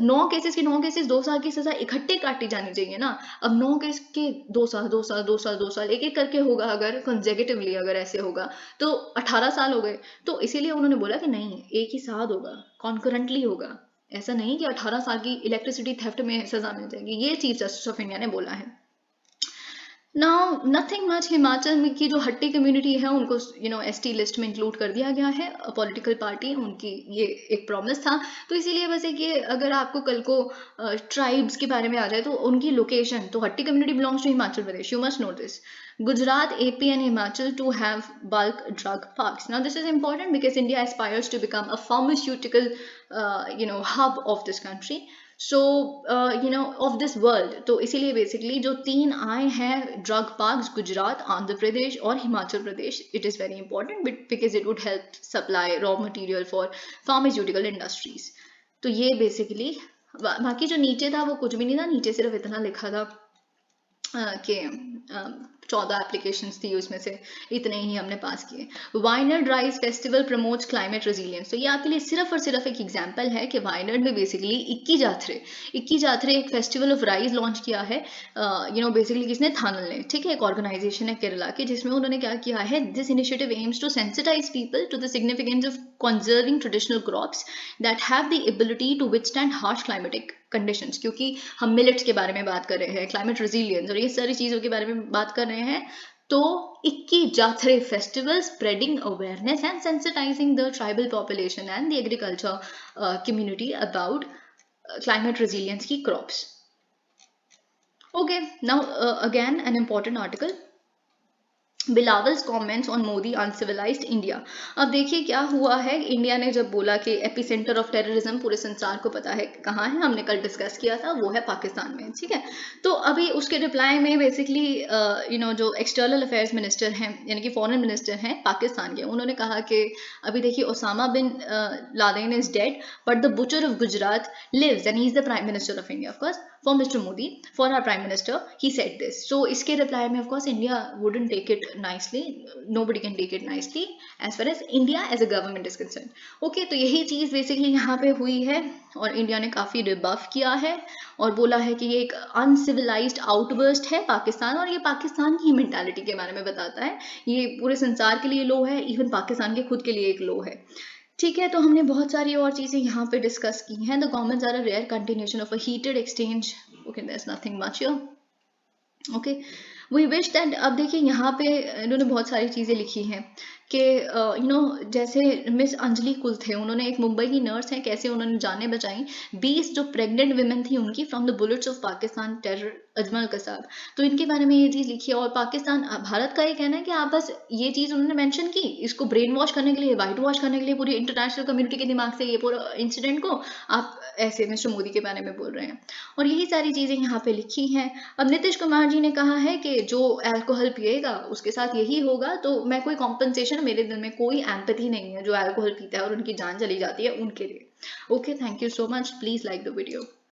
9 केसेस 2 साल की सजा इकट्ठे काटी जानी चाहिए ना. अब 9 केस के 2 साल 2 साल 2 साल 2 साल एक एक करके होगा, अगर कंसेक्यूटिवली अगर ऐसे होगा तो 18 साल हो गए. तो इसीलिए उन्होंने बोला कि नहीं, एक ही साथ होगा, कॉन्करेंटली होगा. ऐसा नहीं कि 18 साल की इलेक्ट्रिसिटी थेफ्ट में सजा मिल जाएगी. ये चीफ जस्टिस ऑफ इंडिया ने बोला है. Now nothing much. हिमाचल में की जो हट्टी कम्युनिटी है उनको एसटी लिस्ट में इंक्लूड कर दिया गया है. पॉलिटिकल पार्टी उनकी ये एक प्रॉमिस था. तो इसीलिए बस एक ये, अगर आपको कल को ट्राइब्स के बारे में आ जाए तो उनकी लोकेशन, तो Hatti community belongs to Himachal Pradesh, you must know this. Gujarat, AP and Himachal to have bulk drug parks. Now this is important because India aspires to become a pharmaceutical hub of this country. So of this world. तो इसीलिए बेसिकली जो 3 आए हैं ड्रग पार्क्स, गुजरात, आंध्र प्रदेश और Himachal Pradesh, it is very important because it would help supply raw material for pharmaceutical industries. तो ये बेसिकली, बाकी जो नीचे था वो कुछ भी नहीं था. नीचे सिर्फ इतना लिखा था कि 14 एप्लीकेशंस थी, उसमें से इतने ही हमने पास किए. Wayanad rice festival promotes climate resilience. तो ये आपके लिए सिर्फ और सिर्फ एक एग्जांपल है कि वायनाड में बेसिकली 21 जात्रे एक फेस्टिवल ऑफ राइस लॉन्च किया है. बेसिकली किसने? थानल ने. ठीक है, एक ऑर्गेनाइजेशन है केरला की, जिसमें उन्होंने क्या किया है, this initiative aims to sensitise people to the significance of conserving traditional crops that have the ability to withstand harsh climatic conditions. क्योंकि हम मिलेट्स के बारे में बात कर रहे हैं, क्लाइमेट रेजिलियंस और ये सारी चीज़ों के बारे में बात कर रहे हैं. तो 21 Jathre festival spreading awareness and sensitising the tribal population and the agriculture community about climate resilience की crops. Okay, now again an important article, Bilawal's comments on Modi uncivilised India. अब देखिए क्या हुआ है. इंडिया ने जब बोला कि एपिसेंटर ऑफ टेररिज्म पूरे संसार को पता है कहाँ है, हमने कल डिस्कस किया था, वो है पाकिस्तान में. ठीक है, तो अभी उसके रिप्लाई में बेसिकली जो एक्सटर्नल अफेयर्स मिनिस्टर हैं, यानी कि फॉरेन मिनिस्टर हैं पाकिस्तान के, उन्होंने कहा कि अभी देखिए Osama bin Laden is dead but the butcher of Gujarat lives and he is the prime minister of India. Of course for Mr. Modi, for our Prime Minister, he said this. So इसके reply में of course India wouldn't take it nicely. Nobody can take it nicely as far as India as a government is concerned. Okay, तो यही चीज़ basically यहाँ पे हुई है और इंडिया ने काफ़ी रिबफ किया है और बोला है कि ये एक अनसिविलाइज्ड आउटबर्स्ट है पाकिस्तान, और ये पाकिस्तान की मेंटालिटी के बारे में बताता है. ये पूरे संसार के लिए लो है, इवन पाकिस्तान के खुद के लिए एक लो है. ठीक है, तो हमने बहुत सारी और चीज़ें यहाँ पे डिस्कस की हैं. The comments are a rare continuation of a heated exchange. Okay, there is nothing much here. Okay, we wish that. अब देखिए यहाँ पे इन्होंने बहुत सारी चीज़ें लिखी हैं कि जैसे मिस अंजलि कुल थे, उन्होंने एक मुंबई की नर्स हैं, कैसे उन्होंने जानें बचाई 20 जो प्रेग्नेंट विमेन थी उनकी from the bullets of Pakistan terror Ajmal Kasab. तो इनके बारे में ये चीज़ लिखी है. और पाकिस्तान, भारत का ये कहना है कि आप बस ये चीज़ उन्होंने मेंशन की, इसको ब्रेन वॉश करने के लिए, वाइट वॉश करने के लिए पूरी इंटरनेशनल कम्युनिटी के दिमाग से ये पूरा इंसिडेंट को आप ऐसे मिस्टर मोदी के बारे में बोल रहे हैं. और यही सारी चीज़ें यहाँ पे लिखी हैं. अब नीतीश कुमार जी ने कहा है कि जो अल्कोहल पिएगा उसके साथ यही होगा. तो मैं कोई कॉम्पनसेशन, मेरे दिल में कोई एम्पैथी नहीं है जो अल्कोहल पीता है और उनकी जान चली जाती है उनके लिए. Okay, thank you so much. Please like the video.